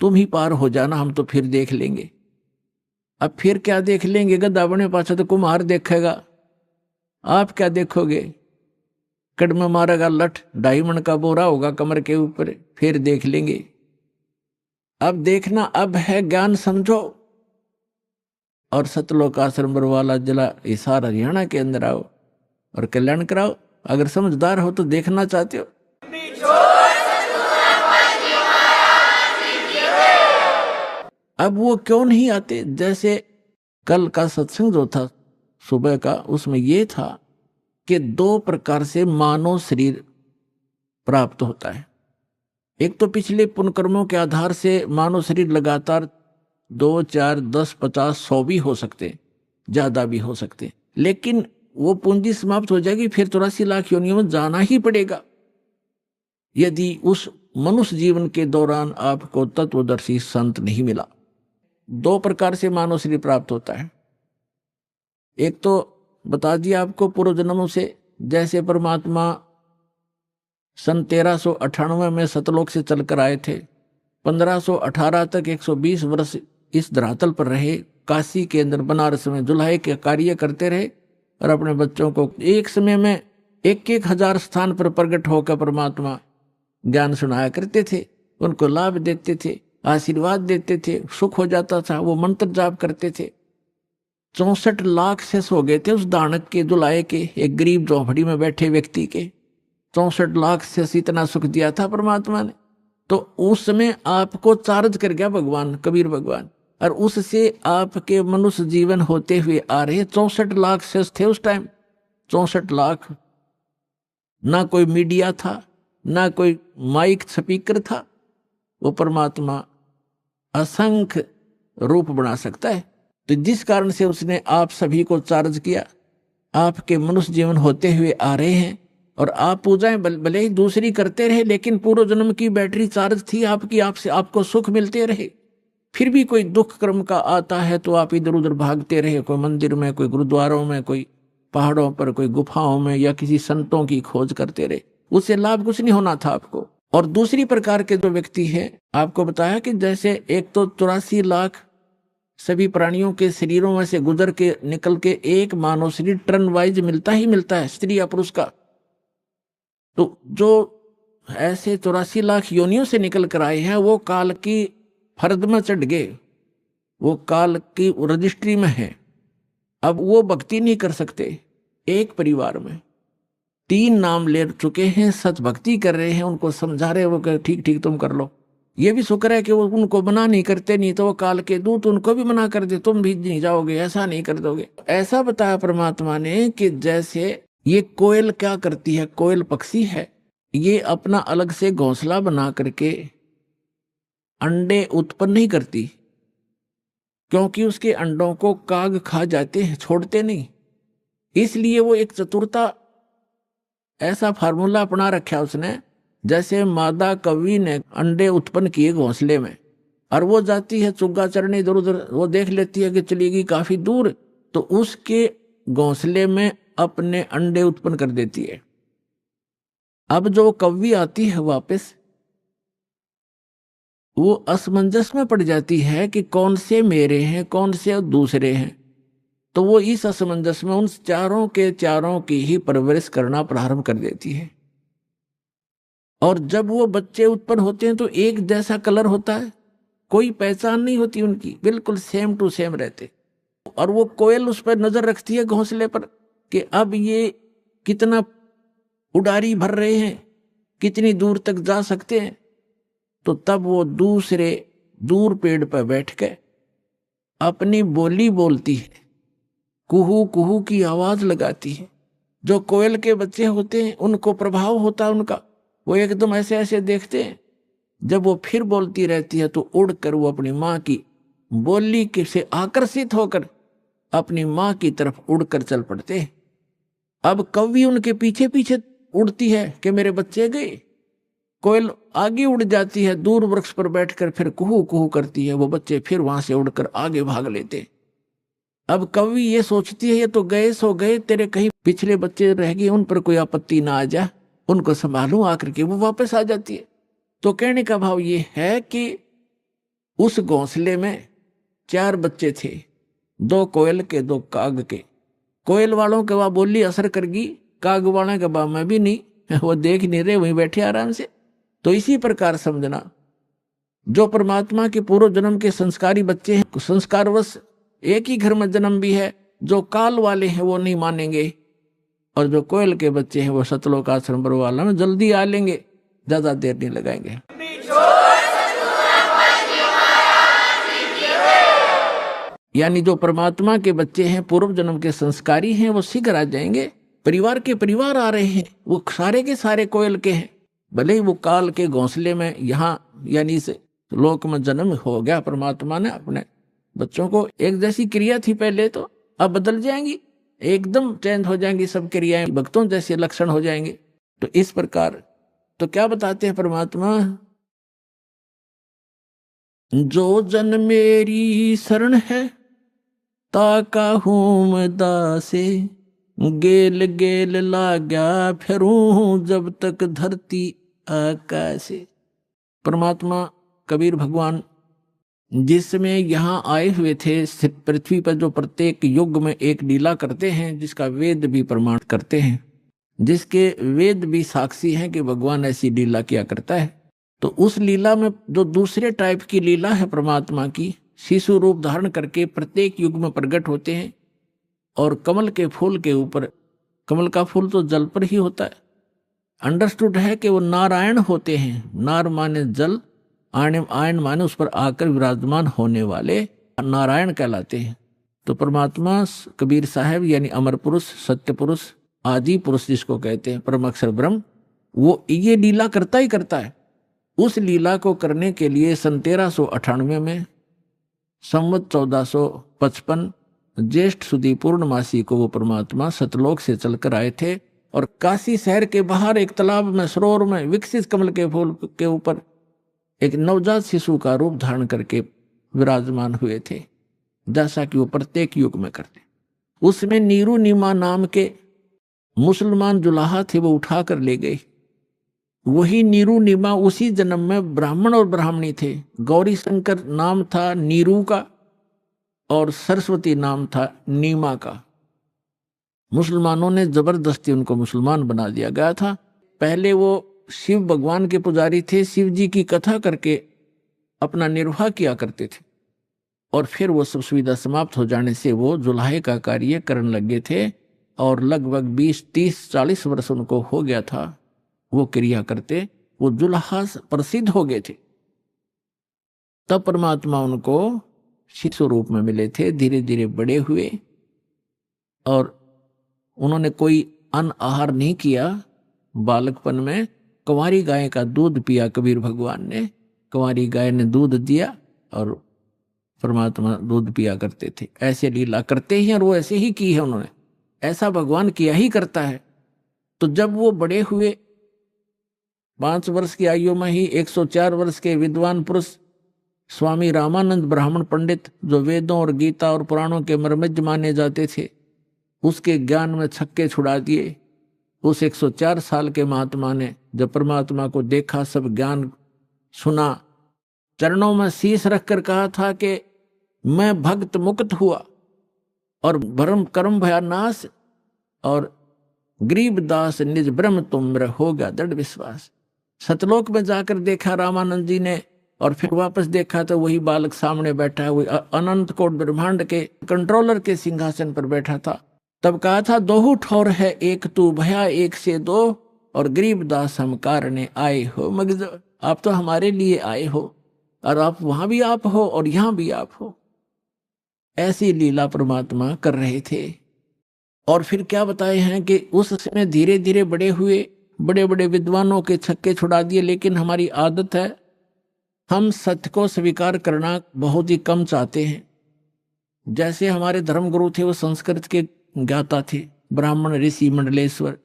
तुम ही पार हो जाना, हम तो फिर देख लेंगे। अब फिर क्या देख लेंगे? गधा बने पाछा तो कुम्हार देखेगा, आप क्या देखोगे? कड़ में मारेगा लठ, 2.5 मन का बोरा होगा कमर के ऊपर, फिर देख लेंगे। अब देखना अब है, ज्ञान समझो और सतलोक आश्रम बरवाला जिला हिसार हरियाणा के अंदर आओ और कल्याण कराओ। अगर समझदार हो तो देखना चाहते हो। अब वो क्यों नहीं आते? जैसे कल का सत्संग जो था सुबह का, उसमें ये था कि 2 प्रकार से मानव शरीर प्राप्त होता है। एक तो पिछले पुण्य कर्मों के आधार से मानव शरीर लगातार 2, 4, 10, 50, 100 भी हो सकते, ज्यादा भी हो सकते, लेकिन वो पूंजी समाप्त हो जाएगी, फिर 84 लाख योनियों में जाना ही पड़ेगा यदि उस मनुष्य जीवन के दौरान आपको तत्वदर्शी संत नहीं मिला। 2 प्रकार से मानव शरीर प्राप्त होता है। एक तो बता दिया आपको पूर्व जन्मों से, जैसे परमात्मा सन 1398 में सतलोक से चलकर आए थे, 1518 तक 120 वर्ष इस धरातल पर रहे, काशी के अंदर बनारस में जुल्हे के कार्य करते रहे और अपने बच्चों को एक समय में 1-1 हजार स्थान पर प्रकट होकर परमात्मा ज्ञान सुनाया करते थे, उनको लाभ देते थे, आशीर्वाद देते थे, सुख हो जाता था, वो मंत्र जाप करते थे। 64 लाख शेष हो गए थे उस दानक के, दुलाए के, एक गरीब झोंपड़ी में बैठे व्यक्ति के 64 लाख शेष इतना सुख दिया था परमात्मा ने। तो उस समय आपको चार्ज कर गया भगवान, कबीर भगवान, और उससे आपके मनुष्य जीवन होते हुए आ रहे 64 लाख शेष थे उस टाइम। 64 लाख, ना कोई मीडिया था, ना कोई माइक स्पीकर था। वो परमात्मा असंख्य रूप बना सकता है। तो जिस कारण से उसने आप सभी को चार्ज किया, आपके मनुष्य जीवन होते हुए आ रहे हैं और आप पूजाएं भले ही दूसरी करते रहे, लेकिन पूर्व जन्म की बैटरी चार्ज थी आपकी, आपसे आपको सुख मिलते रहे। फिर भी कोई दुख कर्म का आता है तो आप इधर उधर भागते रहे, कोई मंदिर में, कोई गुरुद्वारों में, कोई पहाड़ों पर, कोई गुफाओं में, या किसी संतों की खोज करते रहे, उससे लाभ कुछ नहीं होना था आपको। और दूसरी प्रकार के जो व्यक्ति हैं, आपको बताया कि जैसे एक तो 84 लाख सभी प्राणियों के शरीरों में से गुजर के निकल के एक मानव शरीर टर्न वाइज मिलता ही मिलता है, स्त्री या पुरुष का। तो जो ऐसे 84 लाख योनियों से निकल कर आए हैं, वो काल की फर्द में चढ़ गए, वो काल की रजिस्ट्री में है। अब वो भक्ति नहीं कर सकते। एक परिवार में 3 नाम ले चुके हैं, सच भक्ति कर रहे हैं, उनको समझा रहे, वो कह ठीक ठीक तुम कर लो। ये भी शुक्र है कि वो उनको मना नहीं करते, नहीं तो वो काल के दूत उनको भी मना कर दे, तुम भी नहीं जाओगे, ऐसा नहीं कर दोगे। ऐसा बताया परमात्मा ने कि जैसे ये कोयल क्या करती है, कोयल पक्षी है, ये अपना अलग से घोंसला बना करके अंडे उत्पन्न नहीं करती, क्योंकि उसके अंडों को काग खा जाते हैं, छोड़ते नहीं। इसलिए वो एक चतुरता, ऐसा फार्मूला अपना रखा उसने, जैसे मादा कौवी ने अंडे उत्पन्न किए घोंसले में, और वो जाती है चुग्गा चरने इधर उधर, वो देख लेती है कि चलेगी काफी दूर, तो उसके घोंसले में अपने अंडे उत्पन्न कर देती है। अब जो कौवी आती है वापस, वो असमंजस में पड़ जाती है कि कौन से मेरे हैं, कौन से दूसरे हैं। तो वो इस असमंजस में उन चारों के चारों की ही परवरिश करना प्रारंभ कर देती है। और जब वो बच्चे उत्पन्न होते हैं तो एक जैसा कलर होता है, कोई पहचान नहीं होती उनकी, बिल्कुल सेम टू सेम रहते। और वो कोयल उस पर नजर रखती है घोंसले पर कि अब ये कितना उड़ारी भर रहे हैं, कितनी दूर तक जा सकते हैं। तो तब वो दूसरे दूर पेड़ पर बैठ के अपनी बोली बोलती है, कुहू कुहू की आवाज लगाती है। जो कोयल के बच्चे होते हैं उनको प्रभाव होता है उनका, वो एकदम ऐसे ऐसे देखते हैं। जब वो फिर बोलती रहती है तो उड़कर वो अपनी माँ की बोली के से आकर्षित होकर अपनी माँ की तरफ उड़कर चल पड़ते हैं। अब कौवी उनके पीछे पीछे उड़ती है कि मेरे बच्चे गए, कोयल आगे उड़ जाती है, दूर वृक्ष पर बैठकर फिर कुहू कुहू करती है, वो बच्चे फिर वहां से उड़कर आगे भाग लेते। अब कौवी ये सोचती है ये तो गए सो गए, तेरे कहीं पिछले बच्चे रह गए, उन पर कोई आपत्ति ना आ जा, उनको संभालूं, आकर के वो वापस आ जाती है। तो कहने का भाव ये है कि उस घोंसले में 4 बच्चे थे, 2 कोयल के 2 काग के। कोयल वालों के वहां बोली असर करगी, काग वालों के बा में भी नहीं, वो देख नहीं रहे, वहीं बैठे आराम से। तो इसी प्रकार समझना, जो परमात्मा के पूर्व जन्म के संस्कारी बच्चे हैं, संस्कारवश एक ही घर में जन्म भी है, जो काल वाले हैं वो नहीं मानेंगे, और जो कोयल के बच्चे हैं वो सतलोक आश्रम वाला में जल्दी आ लेंगे, ज्यादा देर नहीं लगाएंगे। यानी जो परमात्मा के बच्चे हैं, पूर्व जन्म के संस्कारी हैं, वो शीघ्र आ जाएंगे। परिवार के परिवार आ रहे हैं, वो सारे के सारे कोयल के हैं, भले ही वो काल के घोंसले में यहाँ यानी इस लोक में जन्म हो गया। परमात्मा ने अपने बच्चों को, एक जैसी क्रिया थी पहले, तो अब बदल जाएंगी, एकदम चेंज हो जाएंगी सब क्रियाएं, भक्तों जैसे लक्षण हो जाएंगे। तो इस प्रकार तो क्या बताते हैं परमात्मा, जो जन मेरी शरण है ताका हूं दासे, गेल गेल लाग्या फिरूं जब तक धरती आकाशे। परमात्मा कबीर भगवान जिस समय यहाँ आए हुए थे पृथ्वी पर, जो प्रत्येक युग में एक लीला करते हैं, जिसका वेद भी प्रमाण करते हैं, जिसके वेद भी साक्षी हैं कि भगवान ऐसी लीला किया करता है। तो उस लीला में जो दूसरे टाइप की लीला है परमात्मा की, शिशु रूप धारण करके प्रत्येक युग में प्रकट होते हैं, और कमल के फूल के ऊपर, कमल का फूल तो जल पर ही होता है, अंडरस्टूड है कि वो नारायण होते हैं। नार माने जल, आयन माने उस पर आकर विराजमान होने वाले नारायण कहलाते हैं। तो परमात्मा कबीर साहब यानी अमर पुरुष, सत्य पुरुष, आदि पुरुष जिसको कहते हैं, परम अक्षर ब्रह्म, वो ये लीला करता ही करता है। उस लीला को करने के लिए सन 1398 में संवत 1455 ज्येष्ठ सुदी पूर्णमासी को वो परमात्मा सतलोक से चलकर आए थे, और काशी शहर के बाहर एक तालाब में, सरोवर में, विकसित कमल के फूल के ऊपर एक नवजात शिशु का रूप धारण करके विराजमान हुए थे, जैसा कि वो प्रत्येक युग में करते। उसमें नीरू नीमा नाम के मुसलमान जुलाहा थे, वो उठा कर ले गए। वही नीरू नीमा उसी जन्म में ब्राह्मण और ब्राह्मणी थे। गौरी शंकर नाम था नीरू का, और सरस्वती नाम था नीमा का। मुसलमानों ने जबरदस्ती उनको मुसलमान बना दिया गया था। पहले वो शिव भगवान के पुजारी थे, शिव जी की कथा करके अपना निर्वाह किया करते थे, और फिर वो सब सुविधा समाप्त हो जाने से वो जुलाहे का कार्य करने लगे थे, और लगभग 20, 30, 40 वर्ष उनको हो गया था वो क्रिया करते, वो जुलाहा प्रसिद्ध हो गए थे। तब परमात्मा उनको शिशु रूप में मिले थे, धीरे धीरे बड़े हुए, और उन्होंने कोई अन्न आहार नहीं किया। बालकपन में कुंवारी गाय का दूध पिया कबीर भगवान ने, कुंवारी गाय ने दूध दिया और परमात्मा दूध पिया करते थे। ऐसे लीला करते ही, और वो ऐसे ही की है उन्होंने, ऐसा भगवान किया ही करता है। तो जब वो बड़े हुए, 5 वर्ष की आयु में ही 104 वर्ष के विद्वान पुरुष स्वामी रामानंद ब्राह्मण पंडित, जो वेदों और गीता और पुराणों के मर्मज्ञ माने जाते थे, उसके ज्ञान में छक्के छुड़ा दिए। उस 104 साल के महात्मा ने जब परमात्मा को देखा, सब ज्ञान सुना, चरणों में शीश रखकर कहा था कि मैं भक्त मुक्त हुआ और भरम कर्म भया नाश, और गरीब दास निज ब्रह्म तुम मेरा हो गया दृढ़ विश्वास। सतलोक में जाकर देखा रामानंद जी ने, और फिर वापस देखा तो वही बालक सामने बैठा है, वही अनंत कोट ब्रह्मांड के कंट्रोलर के सिंहासन पर बैठा था। तब कहा था, दोहू ठौर है एक तू भया एक से दो, और गरीब दास हम कारणे आए हो। मगर आप तो हमारे लिए आए हो, और आप वहां भी आप हो और यहां भी आप हो। ऐसी लीला परमात्मा कर रहे थे। और फिर क्या बताए हैं कि उस समय धीरे धीरे बड़े हुए, बड़े बड़े विद्वानों के छक्के छुड़ा दिए। लेकिन हमारी आदत है, हम सत्य को स्वीकार करना बहुत ही कम चाहते हैं। जैसे हमारे धर्मगुरु थे, वो संस्कृत के ज्ञाता थे, ब्राह्मण ऋषि मंडलेश्वर,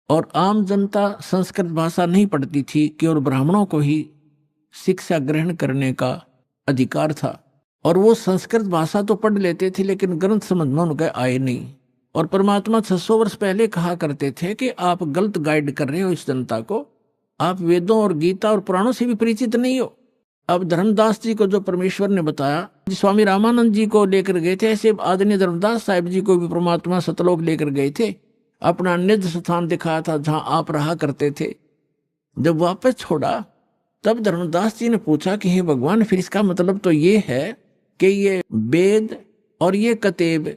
और आम जनता संस्कृत भाषा नहीं पढ़ती थी, केवल ब्राह्मणों को ही शिक्षा ग्रहण करने का अधिकार था। और वो संस्कृत भाषा तो पढ़ लेते थे, लेकिन ग्रंथ समझ में उनके आए नहीं। और परमात्मा 600 वर्ष पहले कहा करते थे कि आप गलत गाइड कर रहे हो इस जनता को, आप वेदों और गीता और पुराणों से भी परिचित नहीं हो। अब धर्मदास जी को जो परमेश्वर ने बताया, स्वामी रामानंद जी को लेकर गए थे, ऐसे आदरणीय धर्मदास साहिब जी को भी परमात्मा सतलोक लेकर गए थे, अपना निज स्थान दिखाया था जहां आप रहा करते थे। जब वापस छोड़ा तब धर्मदास जी ने पूछा कि हे भगवान, फिर इसका मतलब तो ये है कि ये वेद और ये कतेब,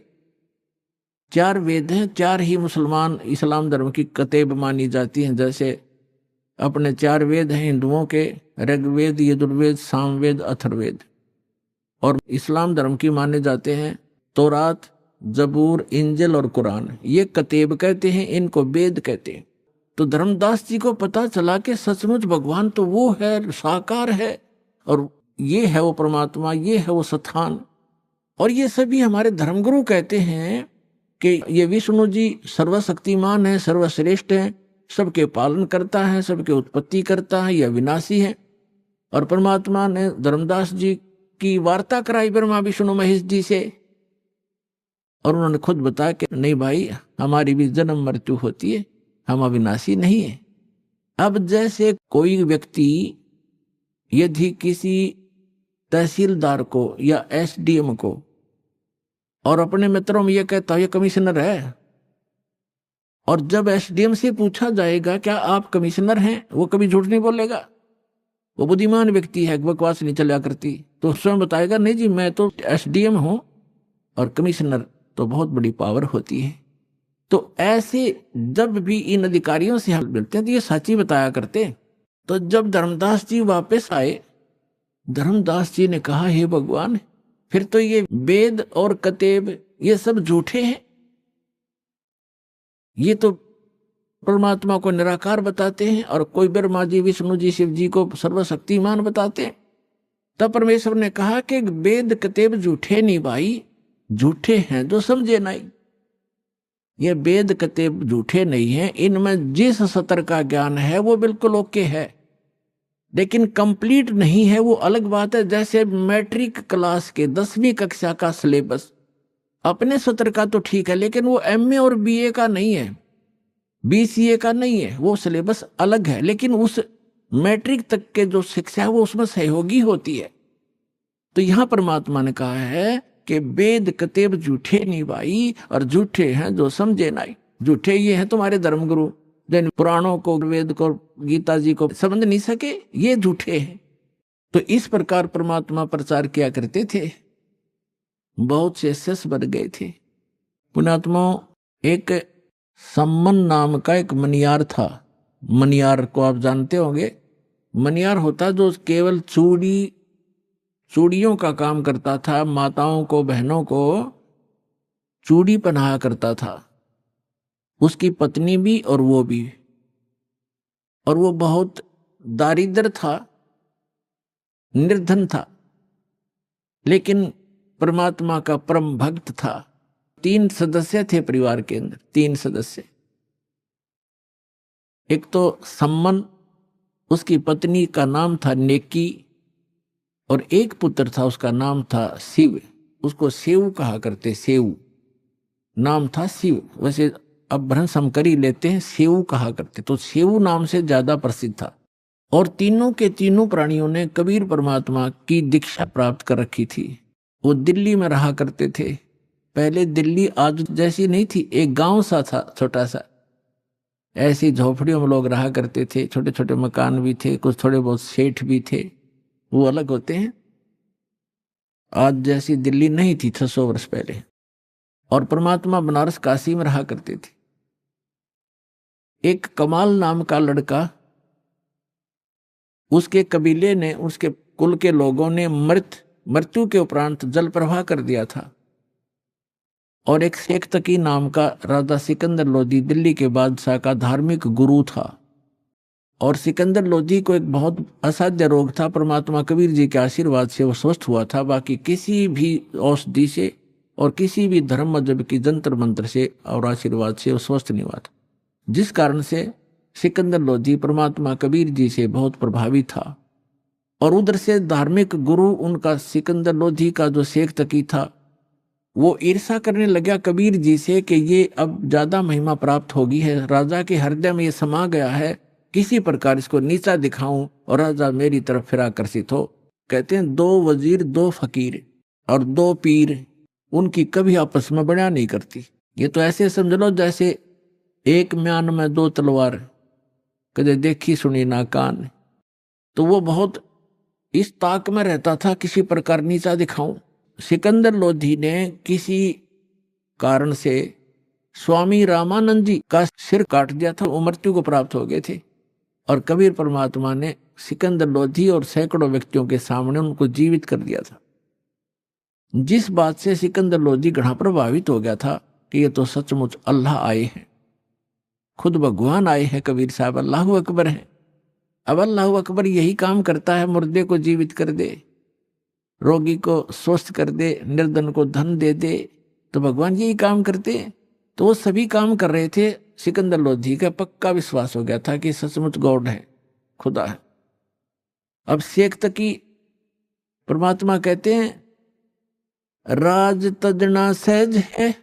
4 वेद हैं, 4 ही मुसलमान इस्लाम धर्म की कतेब मानी जाती हैं। जैसे अपने 4 वेद हैं हिंदुओं के, ऋग्वेद, यजुर्वेद, सामवेद, अथर्ववेद, और इस्लाम धर्म की माने जाते हैं तौरात, जबूर, इंजिल और कुरान। ये कतेब कहते हैं, इनको वेद कहते हैं। तो धर्मदास जी को पता चला कि सचमुच भगवान तो वो है, साकार है, और ये है वो परमात्मा, ये है वो स्थान। और ये सभी हमारे धर्मगुरु कहते हैं कि ये विष्णु जी सर्वशक्तिमान है, सर्वश्रेष्ठ है, सबके पालन करता है, सबके उत्पत्ति करता है, यह विनाशी है। और परमात्मा ने धर्मदास जी की वार्ता कराई ब्रह्मा विष्णु महेश जी से, और उन्होंने खुद बताया कि नहीं भाई, हमारी भी जन्म मृत्यु होती है, हम अविनाशी नहीं है। अब जैसे कोई व्यक्ति यदि किसी तहसीलदार को या एसडीएम को और अपने मित्रों में यह कहता है ये कमिश्नर है, और जब एसडीएम से पूछा जाएगा क्या आप कमिश्नर हैं, वो कभी झूठ नहीं बोलेगा, वो बुद्धिमान व्यक्ति है, बकवास नहीं चला करती, तो स्वयं बताएगा नहीं जी मैं तो एसडीएम हूं, और कमिश्नर तो बहुत बड़ी पावर होती है। तो ऐसे जब भी इन अधिकारियों से हम मिलते हैं तो ये सच्ची बताया करते। तो जब धर्मदास जी वापस आए, धर्मदास जी ने कहा हे भगवान, फिर तो ये वेद और कतेब ये सब झूठे हैं, ये तो परमात्मा को निराकार बताते हैं, और कोई ब्रह्मा जी, विष्णु जी, शिव जी को सर्वशक्तिमान बताते हैं। तब परमेश्वर ने कहा कि वेद कतेब झूठे नहीं भाई, झूठे हैं जो समझे नहीं। ये वेद कतेब झूठे नहीं हैं, इनमें जिस सतर का ज्ञान है वो बिल्कुल ओके है, लेकिन कंप्लीट नहीं है, वो अलग बात है। जैसे मैट्रिक क्लास के 10वीं कक्षा का सिलेबस अपने सत्र का तो ठीक है, लेकिन वो एमए और बीए का नहीं है, बीसीए का नहीं है, वो सिलेबस अलग है। लेकिन उस मैट्रिक तक के जो शिक्षा है वो उसमें सहयोगी होती है। तो यहां परमात्मा ने कहा है कि वेद कतेब झूठे नहीं भाई, और झूठे हैं जो समझे नहीं। झूठे ये हैं तुम्हारे धर्मगुरु, जिन पुराणों को, वेद को, गीता जी को समझ नहीं सके, ये झूठे हैं। तो इस प्रकार परमात्मा प्रचार किया करते थे, बहुत से शिष्य बन गए थे। पुण्यात्मा, एक सम्मन नाम का एक मनियार था। मनियार को आप जानते होंगे। मनियार होता जो केवल चूड़ियों का काम करता था, माताओं को, बहनों को चूड़ी पहनाया करता था, उसकी पत्नी भी और वो भी। और वो बहुत दारिद्र था, निर्धन था, लेकिन परमात्मा का परम भक्त था। 3 सदस्य थे परिवार के अंदर, 3 सदस्य। एक तो सम्मन, उसकी पत्नी का नाम था नेकी, और एक पुत्र था उसका नाम था शिव, उसको सेव कहा करते, सेव नाम था शिव। वैसे अब भ्रंश हम कर ही लेते हैं, सेव कहा करते, तो सेव नाम से ज्यादा प्रसिद्ध था। और तीनों के तीनों प्राणियों ने कबीर परमात्मा की दीक्षा प्राप्त कर रखी थी। वो दिल्ली में रहा करते थे। पहले दिल्ली आज जैसी नहीं थी, एक गांव सा था छोटा सा, ऐसी झोपड़ियों में लोग रहा करते थे, छोटे छोटे मकान भी थे, कुछ थोड़े बहुत सेठ भी थे, वो अलग होते हैं। आज जैसी दिल्ली नहीं थी 600 वर्ष पहले। और परमात्मा बनारस काशी में रहा करते थे। एक कमाल नाम का लड़का, उसके कबीले ने, उसके कुल के लोगों ने मृत्यु के उपरांत जल प्रवाह कर दिया था। और एक शेख तकी नाम का राजा सिकंदर लोधी दिल्ली के बादशाह का धार्मिक गुरु था। और सिकंदर लोधी को एक बहुत असाध्य रोग था, परमात्मा कबीर जी के आशीर्वाद से वो स्वस्थ हुआ था। बाकी किसी भी औषधि से और किसी भी धर्म मजहब की जंतर मंत्र से और आशीर्वाद से वो स्वस्थ नहीं हुआ था, जिस कारण से सिकंदर लोधी परमात्मा कबीर जी से बहुत प्रभावित था। और उधर से धार्मिक गुरु उनका सिकंदर लोधी का जो शेख तकी था, वो ईर्षा करने लगा कबीर जी से कि ये अब ज्यादा महिमा प्राप्त होगी है, राजा के हृदय में ये समा गया है, किसी प्रकार इसको नीचा दिखाऊं और राजा मेरी तरफ फिर आकर्षित हो। कहते हैं 2 वजीर 2 फकीर और 2 पीर, उनकी कभी आपस में बड़ा नहीं करती। ये तो ऐसे समझ लो जैसे एक म्यान में 2 तलवार, कदे देखी सुनी ना कान। तो वो बहुत इस ताक में रहता था किसी प्रकार नीचा दिखाऊं। सिकंदर लोधी ने किसी कारण से स्वामी रामानंद जी का सिर काट दिया था, वो मृत्यु को प्राप्त हो गए थे, और कबीर परमात्मा ने सिकंदर लोधी और सैकड़ों व्यक्तियों के सामने उनको जीवित कर दिया था। जिस बात से सिकंदर लोधी घना प्रभावित हो गया था कि ये तो सचमुच अल्लाह आए हैं, खुद भगवान आए हैं। कबीर साहब अल्लाहु अकबर है। अब अल्लाहु अकबर यही काम करता है, मुर्दे को जीवित कर दे, रोगी को स्वस्थ कर दे, निर्धन को धन दे दे, तो भगवान यही काम करते हैं। तो वो सभी काम कर रहे थे। सिकंदर लोधी का पक्का विश्वास हो गया था कि सचमुच गॉड है, खुदा है। अब शेख तकी परमात्मा कहते हैं, राज तजना सहज है,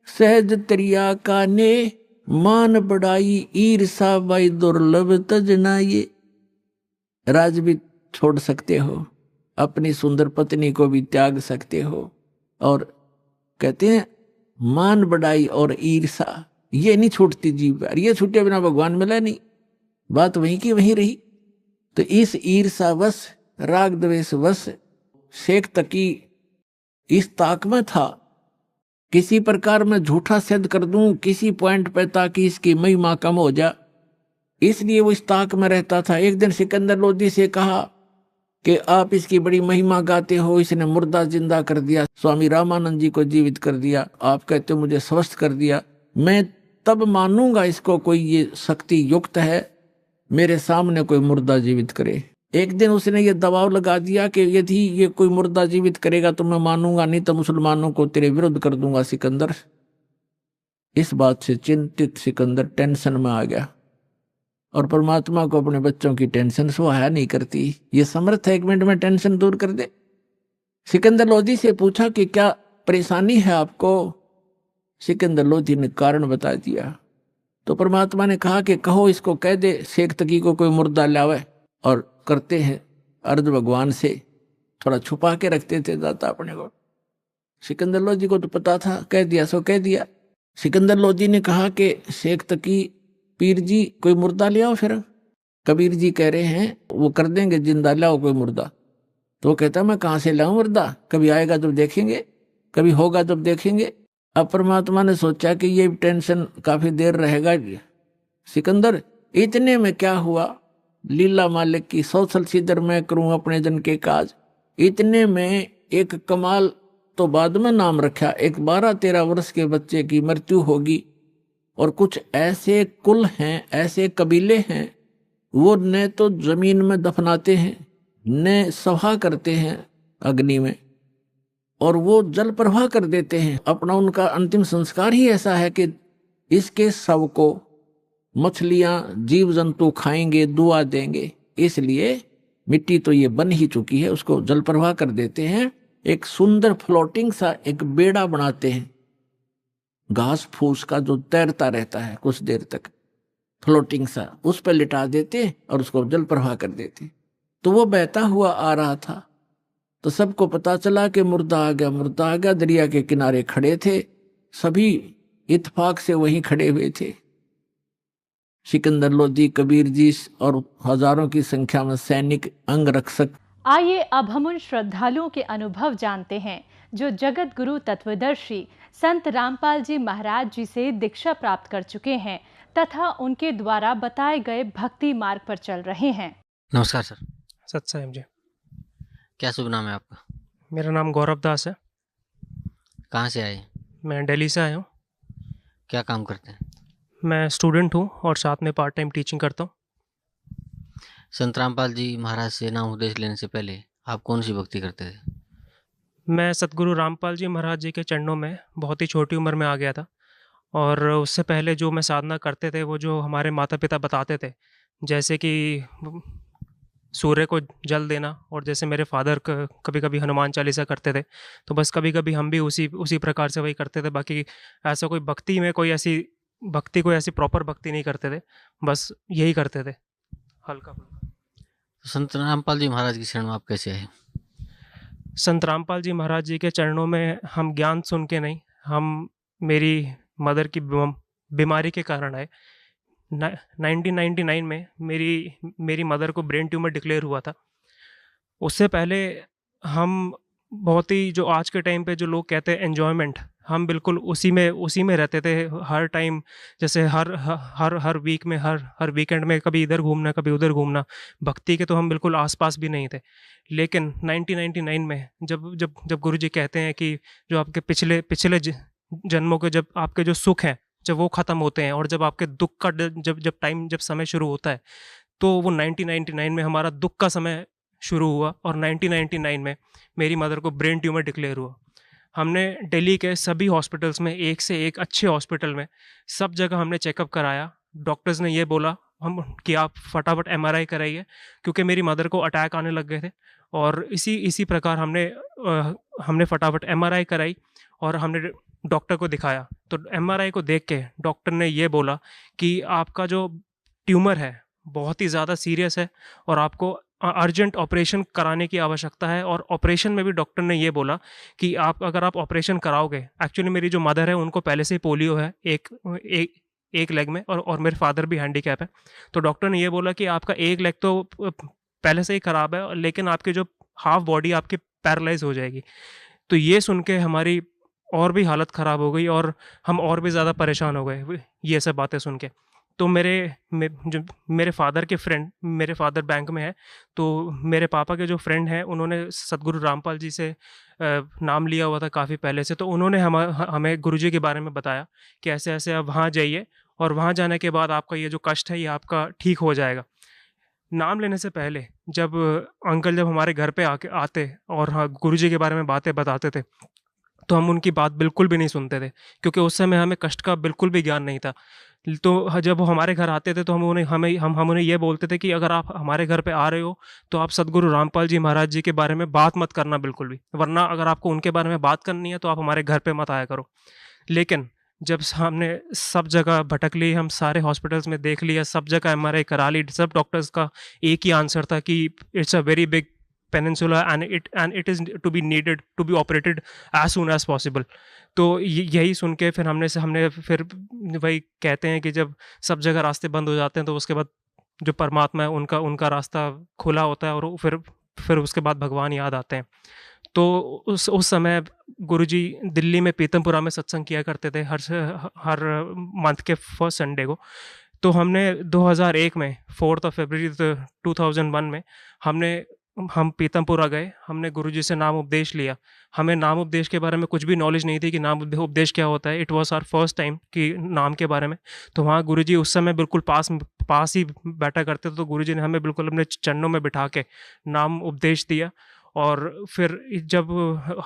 सहज त्रिया का ने, मान बढ़ाई ईर्षा बाई दुर्लभ तजना। ये राज भी छोड़ सकते हो, अपनी सुंदर पत्नी को भी त्याग सकते हो, और कहते हैं मान बढ़ाई और ईर्षा ये नहीं छूटती जीव पर। ये छूटे बिना भगवान मिला नहीं, बात वहीं की वहीं रही। तो इस ईर्षा वश, राग द्वेष वश शेख तकी इस ताक में था, किसी प्रकार में झूठा सिद्ध कर दूं किसी पॉइंट पे ताकि इसकी महिमा कम हो जा, इसलिए वो इस ताक में रहता था। एक दिन सिकंदर लोधी से कहा कि आप इसकी बड़ी महिमा गाते हो, इसने मुर्दा जिंदा कर दिया, स्वामी रामानंद जी को जीवित कर दिया, आप कहते हो मुझे स्वस्थ कर दिया, मैं तब मानूंगा इसको कोई ये शक्ति युक्त है, मेरे सामने कोई मुर्दा जीवित करे। एक दिन उसने ये दबाव लगा दिया कि यदि ये कोई मुर्दा जीवित करेगा तो मैं मानूंगा, नहीं तो मुसलमानों को तेरे विरुद्ध कर दूंगा सिकंदर। इस बात से चिंतित सिकंदर टेंशन में आ गया, और परमात्मा को अपने बच्चों की टेंशन सुहाया नहीं करती। ये समर्थ है 1 मिनट में टेंशन दूर कर दे। सिकंदर लोधी से पूछा कि क्या परेशानी है आपको? सिकंदर लोधी ने कारण बता दिया। तो परमात्मा ने कहा कि कहो इसको कह दे शेख तकी को कोई मुर्दा लावे, और करते हैं अर्ज भगवान से, थोड़ा छुपा के रखते थे दाता अपने को। सिकंदर लोधी को तो पता था, कह दिया सो कह दिया। सिकंदर लोधी ने कहा कि शेख तकी पीर जी कोई मुर्दा ले आओ। फिर कबीर जी कह रहे हैं वो कर देंगे, जिंदा लाओ कोई मुर्दा। तो वो कहता मैं कहाँ से लाऊं मुर्दा, कभी आएगा जब देखेंगे, कभी होगा जब देखेंगे। अब परमात्मा ने सोचा कि ये टेंशन काफी देर रहेगा सिकंदर, इतने में क्या हुआ, लीला मालिक की सौसल सिदर मैं करूं अपने जन के काज। इतने में एक कमाल तो बाद में नाम रखा, एक 12-13 वर्ष के बच्चे की मृत्यु होगी, और कुछ ऐसे कुल हैं, ऐसे कबीले हैं, वो न तो जमीन में दफनाते हैं, न सभा करते हैं अग्नि में, और वो जल प्रवाह कर देते हैं अपना। उनका अंतिम संस्कार ही ऐसा है कि इसके शव को मछलियां जीव जंतु खाएंगे, दुआ देंगे, इसलिए मिट्टी तो ये बन ही चुकी है, उसको जल प्रवाह कर देते हैं। एक सुंदर फ्लोटिंग सा एक बेड़ा बनाते हैं, घास फूस का जो तैरता रहता है कुछ देर तक, फ्लोटिंग सा, उस पर लिटा देते और उसको जल प्रवाह कर देते। तो वो बहता हुआ आ रहा था, तो सबको पता चला कि मुर्दा आ गया, मुर्दा आ गया। दरिया के किनारे खड़े थे, सभी इत्तेफाक से वहीं खड़े हुए थे, सिकंदर लोधी, कबीर जी और हजारों की संख्या में सैनिक, अंगरक्षक। आइए अब हम उन श्रद्धालुओं के अनुभव जानते हैं जो जगत गुरु तत्वदर्शी संत रामपाल जी महाराज जी से दीक्षा प्राप्त कर चुके हैं तथा उनके द्वारा बताए गए भक्ति मार्ग पर चल रहे हैं। नमस्कार सर। सत साहिब जी। क्या शुभ नाम है आपका? मेरा नाम गौरव दास है। कहाँ से आए? मैं दिल्ली से आया हूँ। क्या काम करते हैं? मैं स्टूडेंट हूँ और साथ में पार्ट टाइम टीचिंग करता हूँ। संत रामपाल जी महाराज से नाम उपदेश लेने से पहले आप कौन सी भक्ति करते थे? मैं सतगुरु रामपाल जी महाराज जी के चरणों में बहुत ही छोटी उम्र में आ गया था, और उससे पहले जो मैं साधना करते थे वो जो हमारे माता पिता बताते थे, जैसे कि सूर्य को जल देना, और जैसे मेरे फादर कभी कभी हनुमान चालीसा करते थे, तो बस कभी कभी हम भी उसी प्रकार से वही करते थे। बाकी ऐसा कोई भक्ति में कोई ऐसी प्रॉपर भक्ति नहीं करते थे, बस यही करते थे हल्का। संत रामपाल जी महाराज की शरण में आप कैसे आए? संत रामपाल जी महाराज जी के चरणों में हम ज्ञान सुन के नहीं, हम मेरी मदर की बीमारी के कारण आए। 1999 में मेरी मदर को ब्रेन ट्यूमर डिक्लेयर हुआ था। उससे पहले हम बहुत ही, जो आज के टाइम पे जो लोग कहते हैं एन्जॉयमेंट, हम बिल्कुल उसी में रहते थे हर टाइम। जैसे हर वीक में, हर वीकेंड में कभी इधर घूमना कभी उधर घूमना। भक्ति के तो हम बिल्कुल आसपास भी नहीं थे। लेकिन 1999 में जब गुरु जी कहते हैं कि जो आपके पिछले जन्मों के, जब आपके जो सुख हैं जब वो ख़त्म होते हैं और जब आपके दुख का जब समय शुरू होता है, तो वो 1999 में हमारा दुख का समय शुरू हुआ। और 1999 में मेरी मदर को ब्रेन ट्यूमर डिक्लेयर हुआ। हमने दिल्ली के सभी हॉस्पिटल्स में, एक से एक अच्छे हॉस्पिटल में, सब जगह हमने चेकअप कराया। डॉक्टर्स ने ये बोला कि आप फटाफट MRI कराइए, क्योंकि मेरी मदर को अटैक आने लग गए थे। और इसी प्रकार हमने फटाफट MRI कराई और हमने डॉक्टर को दिखाया। तो MRI को देख के डॉक्टर ने ये बोला कि आपका जो ट्यूमर है बहुत ही ज़्यादा सीरियस है और आपको अर्जेंट ऑपरेशन कराने की आवश्यकता है। और ऑपरेशन में भी डॉक्टर ने ये बोला कि अगर आप ऑपरेशन कराओगे, एक्चुअली मेरी जो मदर है उनको पहले से ही पोलियो है एक लेग में, और मेरे फादर भी हैंडीकैप है। तो डॉक्टर ने ये बोला कि आपका एक लेग तो पहले से ही ख़राब है, लेकिन आपकी जो हाफ बॉडी आपकी पैरालाइज हो जाएगी। तो ये सुन के हमारी और भी हालत ख़राब हो गई और हम और भी ज़्यादा परेशान हो गए ये सब बातें सुन के। तो मेरे फादर के फ्रेंड, मेरे फादर बैंक में है, तो मेरे पापा के जो फ्रेंड हैं उन्होंने सतगुरु रामपाल जी से नाम लिया हुआ था काफ़ी पहले से। तो उन्होंने हमें गुरुजी के बारे में बताया कि ऐसे ऐसे आप वहाँ जाइए और वहाँ जाने के बाद आपका ये जो कष्ट है ये आपका ठीक हो जाएगा। नाम लेने से पहले जब हमारे घर पे आते और हाँ गुरुजी के बारे में बातें बताते थे, तो हम उनकी बात बिल्कुल भी नहीं सुनते थे, क्योंकि उस समय हमें कष्ट का बिल्कुल भी ज्ञान नहीं था। तो जब वो हमारे घर आते थे तो हम उन्हें ये बोलते थे कि अगर आप हमारे घर पे आ रहे हो तो आप सतगुरु रामपाल जी महाराज जी के बारे में बात मत करना बिल्कुल भी, वरना अगर आपको उनके बारे में बात करनी है तो आप हमारे घर पे मत आया करो। लेकिन जब हमने सब जगह भटक ली, हम सारे हॉस्पिटल्स में देख लिया, सब जगह MRI करा ली, सब डॉक्टर्स का एक ही आंसर था कि it's a very big peninsula and it is to be needed to be operated as soon as possible। तो यही सुन के फिर हमने फिर वही कहते हैं कि जब सब जगह रास्ते बंद हो जाते हैं तो उसके बाद जो परमात्मा है उनका रास्ता खुला होता है और फिर उसके बाद भगवान याद आते हैं। तो उस समय गुरुजी दिल्ली में पीतमपुरा में सत्संग किया करते थे हर मंथ के फर्स्ट संडे को। तो हमने 2001 में 4 फरवरी 2001 में हम पीतमपुरा गए, हमने गुरुजी से नाम उपदेश लिया। हमें नाम उपदेश के बारे में कुछ भी नॉलेज नहीं थी कि नाम उपदेश क्या होता है। It was our first time कि नाम के बारे में। तो वहाँ गुरुजी उस समय बिल्कुल पास ही बैठा करते थे, तो गुरुजी ने हमें बिल्कुल अपने चरणों में बिठा के नाम उपदेश दिया। और फिर जब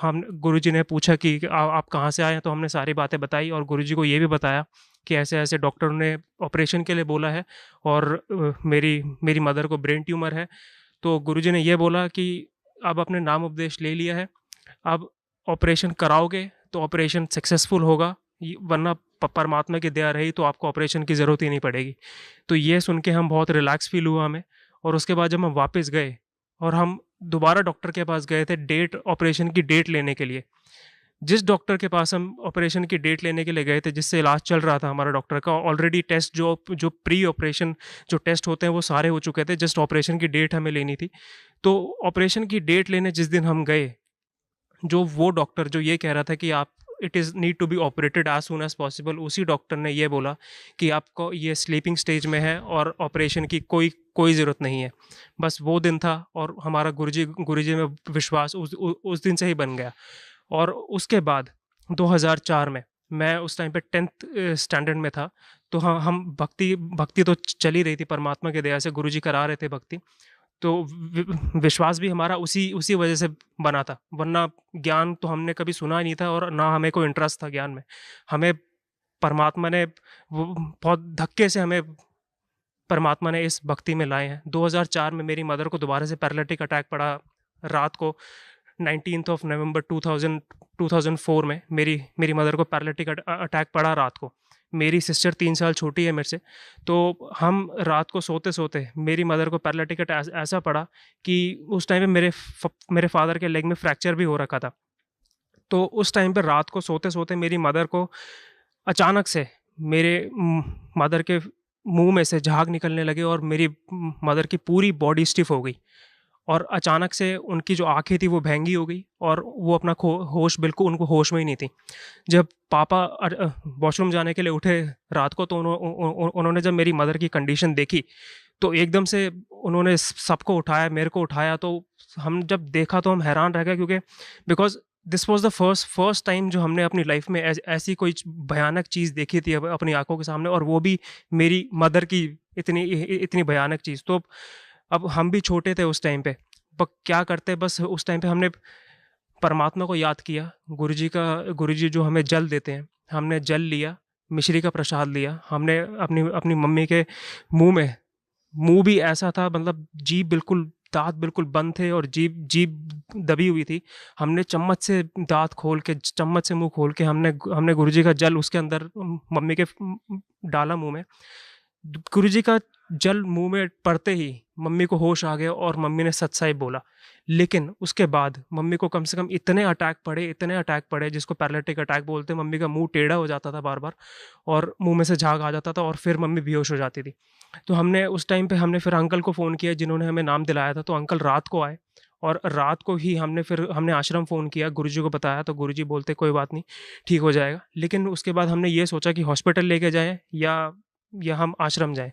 हम गुरुजी ने पूछा कि आप कहाँ से आए हैं, तो हमने सारी बातें बताई और गुरुजी को ये भी बताया कि ऐसे ऐसे डॉक्टर ने ऑपरेशन के लिए बोला है और मेरी मदर को ब्रेन ट्यूमर है। तो गुरुजी ने ये बोला कि अब आपने नाम उपदेश ले लिया है, अब ऑपरेशन कराओगे तो ऑपरेशन सक्सेसफुल होगा, वरना परमात्मा की दया रही तो आपको ऑपरेशन की ज़रूरत ही नहीं पड़ेगी। तो ये सुन के हम बहुत रिलैक्स फील हुआ हमें। और उसके बाद जब हम वापस गए और हम दोबारा डॉक्टर के पास गए थे ऑपरेशन की डेट लेने के लिए। जिस डॉक्टर के पास हम ऑपरेशन की डेट लेने के लिए गए थे, जिससे इलाज चल रहा था हमारा डॉक्टर का, ऑलरेडी टेस्ट जो प्री ऑपरेशन जो टेस्ट होते हैं वो सारे हो चुके थे, जस्ट ऑपरेशन की डेट हमें लेनी थी। तो ऑपरेशन की डेट लेने जिस दिन हम गए, जो वो डॉक्टर जो ये कह रहा था कि आप it is need to be operated as soon as possible, उसी डॉक्टर ने ये बोला कि आपको ये स्लीपिंग स्टेज में है और ऑपरेशन की कोई ज़रूरत नहीं है। बस वो दिन था और हमारा गुरुजी में विश्वास उस दिन से ही बन गया। और उसके बाद 2004 में, मैं उस टाइम पे 10th स्टैंडर्ड में था, तो हम भक्ति तो चल ही रही थी, परमात्मा की दया से गुरुजी करा रहे थे भक्ति। तो विश्वास भी हमारा उसी वजह से बना था, वरना ज्ञान तो हमने कभी सुना ही नहीं था और ना हमें कोई इंटरेस्ट था ज्ञान में। हमें परमात्मा ने बहुत धक्के से हमें परमात्मा ने इस भक्ति में लाए हैं। 2004 में मेरी मदर को दोबारा से पैरालिटिक अटैक पड़ा रात को। 19 नवंबर 2004 में मेरी मदर को पैरालिटिक अटैक पड़ा रात को। मेरी सिस्टर 3 साल छोटी है मेरे से। तो हम रात को सोते सोते मेरी मदर को पैरालिटिक अटैक ऐसा पड़ा कि उस टाइम पे मेरे फादर के लेग में फ्रैक्चर भी हो रखा था। तो उस टाइम पे रात को सोते सोते मेरी मदर को अचानक से मेरे मदर के मुंह में से झाग निकलने लगे और मेरी मदर की पूरी बॉडी स्टिफ हो गई और अचानक से उनकी जो आंखें थी वो भैंगी हो गई और वो अपना होश, बिल्कुल उनको होश में ही नहीं थी। जब पापा वॉशरूम जाने के लिए उठे रात को तो उन्होंने जब मेरी मदर की कंडीशन देखी तो एकदम से उन्होंने सबको उठाया, मेरे को उठाया। तो हम जब देखा तो हम हैरान रह गए, क्योंकि because this was the first time जो हमने अपनी लाइफ में ऐसी कोई भयानक चीज़ देखी थी अपनी आंखों के सामने, और वो भी मेरी मदर की इतनी भयानक चीज़। तो अब हम भी छोटे थे उस टाइम पे, क्या करते, बस उस टाइम पे हमने परमात्मा को याद किया, गुरुजी जो हमें जल देते हैं, हमने जल लिया, मिश्री का प्रसाद लिया। हमने अपनी मम्मी के मुंह भी ऐसा था, मतलब जीभ बिल्कुल, दांत बिल्कुल बंद थे और जीभ दबी हुई थी। हमने चम्मच से दांत खोल के, चम्मच से मुंह खोल के हमने गुरुजी का जल उसके अंदर मम्मी के डाला मुंह में। गुरुजी का जल मुंह में पड़ते ही मम्मी को होश आ गया और मम्मी ने सत्साई बोला। लेकिन उसके बाद मम्मी को कम से कम इतने अटैक पड़े जिसको पैरालिटिक अटैक बोलते हैं। मम्मी का मुंह टेढ़ा हो जाता था बार बार और मुंह में से झाग आ जाता था और फिर मम्मी बेहोश हो जाती थी। तो हमने उस टाइम पे हमने फिर अंकल को फ़ोन किया जिन्होंने हमें नाम दिलाया था। तो अंकल रात को आए और रात को ही हमने आश्रम फ़ोन किया, गुरुजी को बताया। तो गुरुजी बोलते कोई बात नहीं, ठीक हो जाएगा। लेकिन उसके बाद हमने ये सोचा कि हॉस्पिटल लेके जाएं या हम आश्रम जाएं।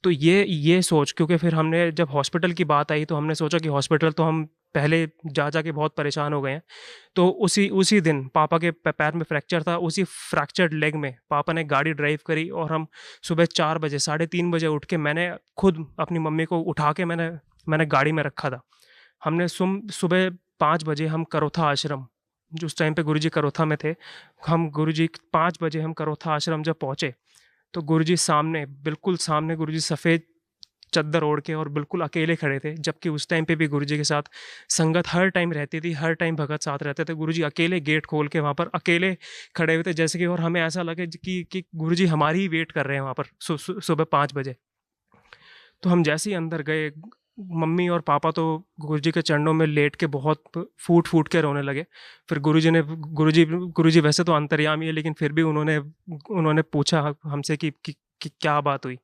तो ये सोच, क्योंकि फिर हमने जब हॉस्पिटल की बात आई तो हमने सोचा कि हॉस्पिटल तो हम पहले जा के बहुत परेशान हो गए हैं। तो उसी दिन पापा के पैर में फ्रैक्चर था। उसी फ्रैक्चर्ड लेग में पापा ने गाड़ी ड्राइव करी और हम सुबह 4 बजे, 3:30 बजे उठ के मैंने खुद अपनी मम्मी को उठा के मैंने गाड़ी में रखा था। हमने सुबह 5 बजे हम करोथा आश्रम, जो उस टाइम पे गुरुजी करोथा में थे, हम गुरुजी 5 बजे हम करोथा आश्रम जब पहुँचे तो गुरुजी बिल्कुल सामने गुरुजी सफ़ेद चद्दर ओढ़ के और बिल्कुल अकेले खड़े थे। जबकि उस टाइम पे भी गुरुजी के साथ संगत हर टाइम रहती थी, हर टाइम भगत साथ रहते थे। गुरुजी अकेले गेट खोल के वहाँ पर अकेले खड़े हुए थे, जैसे कि, और हमें ऐसा लगे कि गुरुजी हमारी ही वेट कर रहे हैं वहाँ पर सुबह 5 बजे। तो हम जैसे ही अंदर गए, मम्मी और पापा तो गुरुजी के चरणों में लेट के बहुत फूट के रोने लगे। फिर गुरुजी वैसे तो अंतर्यामी है, लेकिन फिर भी उन्होंने पूछा हमसे कि क्या बात हुई।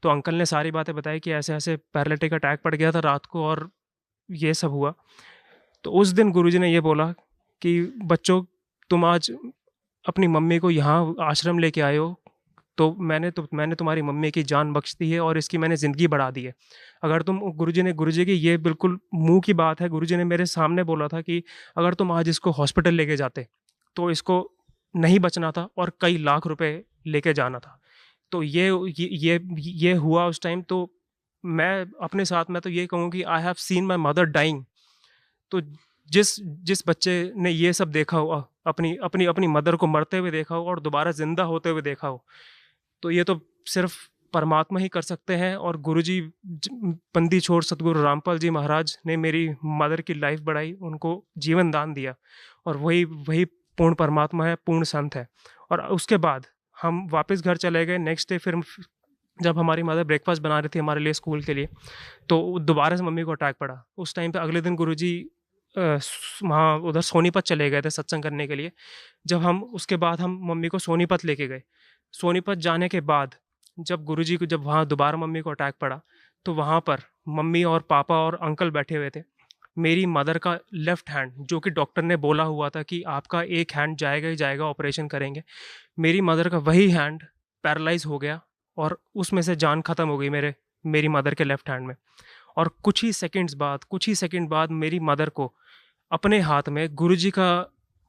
तो अंकल ने सारी बातें बताई कि ऐसे ऐसे पैरालिटिक अटैक पड़ गया था रात को और ये सब हुआ। तो उस दिन गुरुजी ने ये बोला कि बच्चों, तुम आज अपनी मम्मी को यहाँ आश्रम लेके आए हो तो मैंने तुम्हारी मम्मी की जान बख्श दी है और इसकी मैंने ज़िंदगी बढ़ा दी है। अगर तुम, गुरुजी की ये बिल्कुल मुंह की बात है, गुरुजी ने मेरे सामने बोला था कि अगर तुम आज इसको हॉस्पिटल लेके जाते तो इसको नहीं बचना था और कई लाख रुपए लेके जाना था। तो ये हुआ उस टाइम। तो मैं अपने साथ में तो ये कहूँ कि I have seen my mother dying. तो जिस बच्चे ने ये सब देखा हो, अपनी मदर को मरते हुए देखा हो और दोबारा जिंदा होते हुए देखा हो, तो ये तो सिर्फ परमात्मा ही कर सकते हैं। और गुरुजी, बंदी छोड़ सतगुरु रामपाल जी महाराज ने मेरी मदर की लाइफ बढ़ाई, उनको जीवन दान दिया, और वही पूर्ण परमात्मा है, पूर्ण संत है। और उसके बाद हम वापस घर चले गए। नेक्स्ट डे फिर जब हमारी मदर ब्रेकफास्ट बना रही थी हमारे लिए स्कूल के लिए, तो दोबारा से मम्मी को अटैक पड़ा। उस टाइम पे अगले दिन गुरुजी वहाँ उधर सोनीपत चले गए थे सत्संग करने के लिए। जब उसके बाद हम मम्मी को सोनीपत लेके गए। सोनीपत जाने के बाद जब गुरुजी को, जब वहाँ दोबारा मम्मी को अटैक पड़ा, तो वहाँ पर मम्मी और पापा और अंकल बैठे हुए थे। मेरी मदर का लेफ़्ट हैंड, जो कि डॉक्टर ने बोला हुआ था कि आपका एक हैंड जाएगा ही जाएगा, ऑपरेशन करेंगे, मेरी मदर का वही हैंड पैरालाइज हो गया और उसमें से जान ख़त्म हो गई मेरी मदर के लेफ़्ट हैंड में। और कुछ ही सेकंड बाद मेरी मदर को अपने हाथ में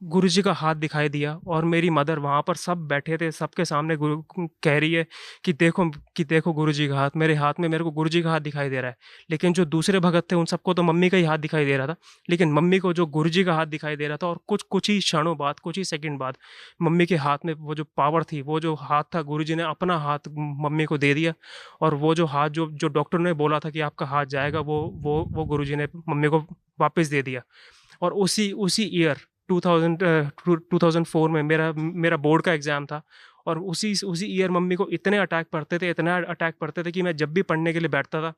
गुरुजी का हाथ दिखाई दिया और मेरी मदर, वहाँ पर सब बैठे थे, सबके सामने कह रही है कि देखो गुरुजी का हाथ, मेरे हाथ में मेरे को गुरुजी का हाथ दिखाई दे रहा है। लेकिन जो दूसरे भगत थे उन सबको तो मम्मी का ही हाथ दिखाई दे रहा था, लेकिन मम्मी को जो गुरुजी का हाथ दिखाई दे रहा था। और कुछ ही क्षणों बाद, कुछ ही सेकंड बाद मम्मी के हाथ में वो जो पावर थी, वो जो हाथ था, गुरुजी ने अपना हाथ मम्मी को दे दिया। और वो जो हाथ जो डॉक्टर ने बोला था कि आपका हाथ जाएगा, वो गुरुजी ने मम्मी को वापस दे दिया। और उसी ईयर 2004 में मेरा बोर्ड का एग्ज़ाम था और उसी ईयर मम्मी को इतने अटैक पड़ते थे कि मैं जब भी पढ़ने के लिए बैठता था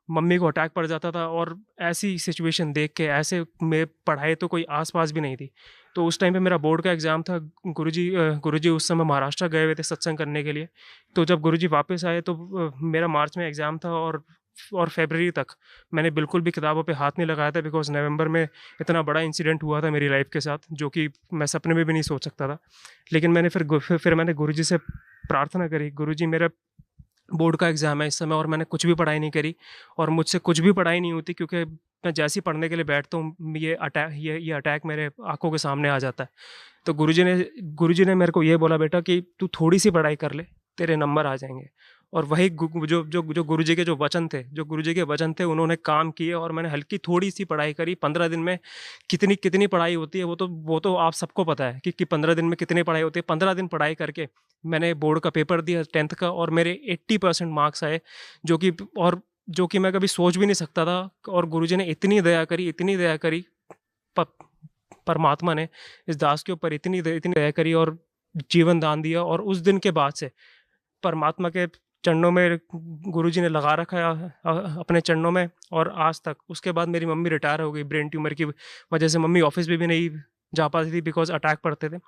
मम्मी को अटैक पड़ जाता था। और ऐसी सिचुएशन देख के ऐसे में पढ़ाई तो कोई आसपास भी नहीं थी। तो उस टाइम पे मेरा बोर्ड का एग्ज़ाम था। गुरुजी उस समय महाराष्ट्र गए हुए थे सत्संग करने के लिए। तो जब गुरुजी वापस आए तो मेरा मार्च में एग्ज़ाम था और फरवरी तक मैंने बिल्कुल भी किताबों पे हाथ नहीं लगाया था, बिकॉज नवंबर में इतना बड़ा इंसिडेंट हुआ था मेरी लाइफ के साथ जो कि मैं सपने में भी नहीं सोच सकता था। लेकिन मैंने फिर मैंने गुरुजी से प्रार्थना करी, गुरुजी मेरा बोर्ड का एग्ज़ाम है इस समय और मैंने कुछ भी पढ़ाई नहीं करी और मुझसे कुछ भी पढ़ाई नहीं होती, क्योंकि मैं जैसे ही पढ़ने के लिए बैठता हूँ ये अटैक मेरे आंखों के सामने आ जाता है। तो गुरुजी ने मेरे को ये बोला, बेटा कि तू थोड़ी सी पढ़ाई कर ले, तेरे नंबर आ जाएंगे। और वही जो गुरुजी के गुरुजी के वचन थे उन्होंने काम किए और मैंने हल्की थोड़ी सी पढ़ाई करी। 15 दिन में कितनी पढ़ाई होती है वो तो आप सबको पता है कि 15 दिन में कितनी पढ़ाई होती है। 15 दिन पढ़ाई करके मैंने बोर्ड का पेपर दिया 10th का और मेरे 80% मार्क्स आए, जो कि मैं कभी सोच भी नहीं सकता था। और गुरुजी ने इतनी दया करी, परमात्मा ने इस दास के ऊपर इतनी दया करी और जीवन दान दिया। और उस दिन के बाद से परमात्मा के चरणों में गुरुजी ने लगा रखा है अपने चरणों में, और आज तक। उसके बाद मेरी मम्मी रिटायर हो गई ब्रेन ट्यूमर की वजह से। मम्मी ऑफिस भी नहीं जा पाती थी बिकॉज अटैक पड़ते थे।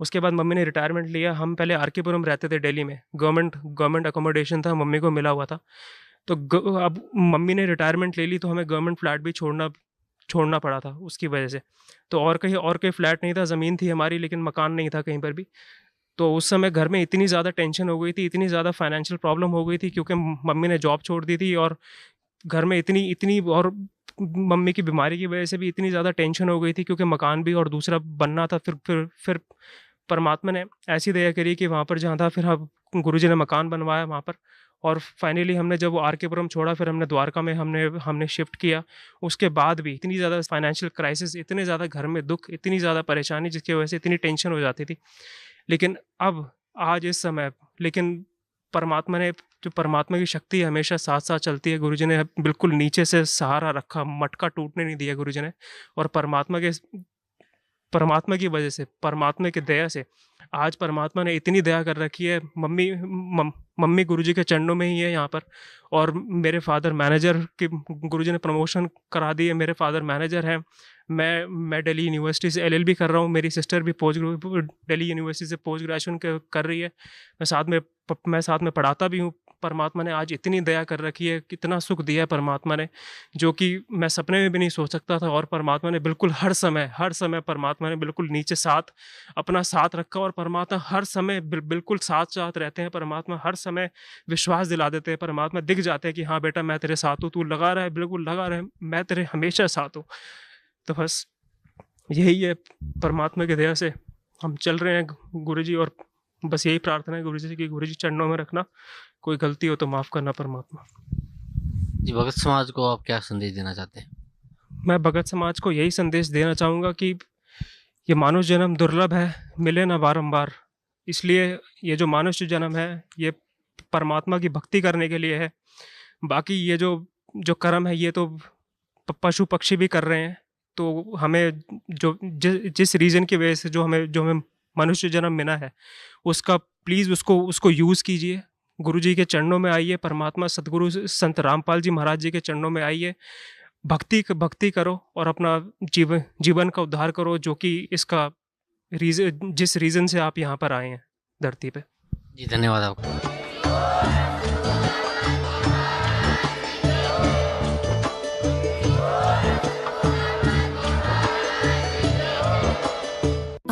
उसके बाद मम्मी ने रिटायरमेंट लिया। हम पहले आर.के. पुरम रहते थे दिल्ली में, गवर्नमेंट अकोमोडेशन था, मम्मी को मिला हुआ था। तो अब मम्मी ने रिटायरमेंट ले ली तो हमें गवर्नमेंट फ्लैट भी छोड़ना पड़ा था उसकी वजह से। तो और कोई फ्लैट नहीं था, ज़मीन थी हमारी लेकिन मकान नहीं था कहीं पर भी। तो उस समय घर में इतनी ज़्यादा टेंशन हो गई थी, इतनी ज़्यादा फाइनेंशियल प्रॉब्लम हो गई थी, क्योंकि मम्मी ने जॉब छोड़ दी थी और घर में इतनी और मम्मी की बीमारी की वजह से भी इतनी ज़्यादा टेंशन हो गई थी, क्योंकि मकान भी और दूसरा बनना था। फिर परमात्मा ने ऐसी दया करी कि वहाँ पर जहाँ था फिर गुरुजी ने मकान बनवाया वहाँ पर। और फाइनली हमने जब वो आर.के. पुरम छोड़ा फिर हमने द्वारका में हमने शिफ्ट किया। उसके बाद भी इतनी ज़्यादा फाइनेंशियल क्राइसिस, इतने ज़्यादा घर में दुख, इतनी ज़्यादा परेशानी, जिसकी वजह से इतनी टेंशन हो जाती थी। लेकिन अब आज इस समय परमात्मा की शक्ति हमेशा साथ साथ चलती है। गुरुजी ने बिल्कुल नीचे से सहारा रखा, मटका टूटने नहीं दिया गुरुजी ने। और परमात्मा की वजह से, परमात्मा की दया से आज परमात्मा ने इतनी दया कर रखी है। मम्मी गुरुजी के चरणों में ही है यहाँ पर। और मेरे फादर मैनेजर की गुरुजी ने प्रमोशन करा दी है, मेरे फादर मैनेजर हैं। मैं दिल्ली यूनिवर्सिटी से LLB कर रहा हूँ, मेरी सिस्टर भी दिल्ली यूनिवर्सिटी से पोस्ट ग्रेजुएशन कर रही है। मैं साथ में पढ़ाता भी हूँ। परमात्मा ने आज इतनी दया कर रखी है, कितना सुख दिया है परमात्मा ने, जो कि मैं सपने में भी नहीं सोच सकता था। और परमात्मा ने बिल्कुल हर समय परमात्मा ने बिल्कुल नीचे अपना साथ रखा। और परमात्मा हर समय बिल्कुल साथ रहते हैं। परमात्मा हर समय विश्वास दिला देते हैं। परमात्मा दिख जाते हैं कि हाँ बेटा मैं तेरे साथ हूँ, तू लगा रहा है, बिल्कुल लगा रहा है, मैं तेरे हमेशा साथ हूँ। तो बस यही है, परमात्मा की दया से हम चल रहे हैं गुरुजी। और बस यही प्रार्थना है गुरुजी से कि गुरुजी चरणों में रखना, कोई गलती हो तो माफ़ करना परमात्मा। जी, भगत समाज को आप क्या संदेश देना चाहते हैं? मैं भगत समाज को यही संदेश देना चाहूँगा कि ये मानुष्य जन्म दुर्लभ है, मिले ना बारंबार। इसलिए ये जो मनुष्य जन्म है ये परमात्मा की भक्ति करने के लिए है। बाकी ये जो कर्म है ये तो पशु पक्षी भी कर रहे हैं। तो हमें जिस रीज़न की वजह से जो हमें मनुष्य जन्म मिला है उसका प्लीज़ उसको यूज़ कीजिए। गुरुजी के चरणों में आइए, परमात्मा सदगुरु संत रामपाल जी महाराज जी के चरणों में आइए, भक्ति करो और अपना जीवन का उद्धार करो, जो कि इसका जिस रीज़न से आप यहाँ पर आए हैं धरती पे। जी धन्यवाद आपका।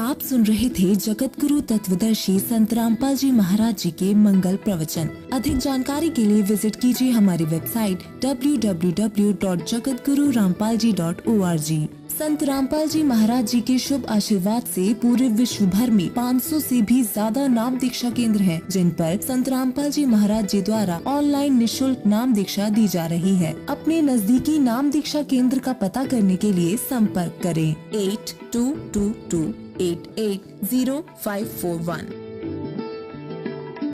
आप सुन रहे थे जगत गुरु तत्वदर्शी संत रामपाल जी महाराज जी के मंगल प्रवचन। अधिक जानकारी के लिए विजिट कीजिए हमारी वेबसाइट www.jagatgururampalji.org। संत रामपाल जी महाराज जी के शुभ आशीर्वाद से पूरे विश्व भर में 500 से भी ज्यादा नाम दीक्षा केंद्र हैं, जिन पर संत रामपाल जी महाराज जी द्वारा ऑनलाइन निशुल्क नाम दीक्षा दी जा रही है। अपने नजदीकी नाम दीक्षा केंद्र का पता करने के लिए संपर्क करें 8222880541।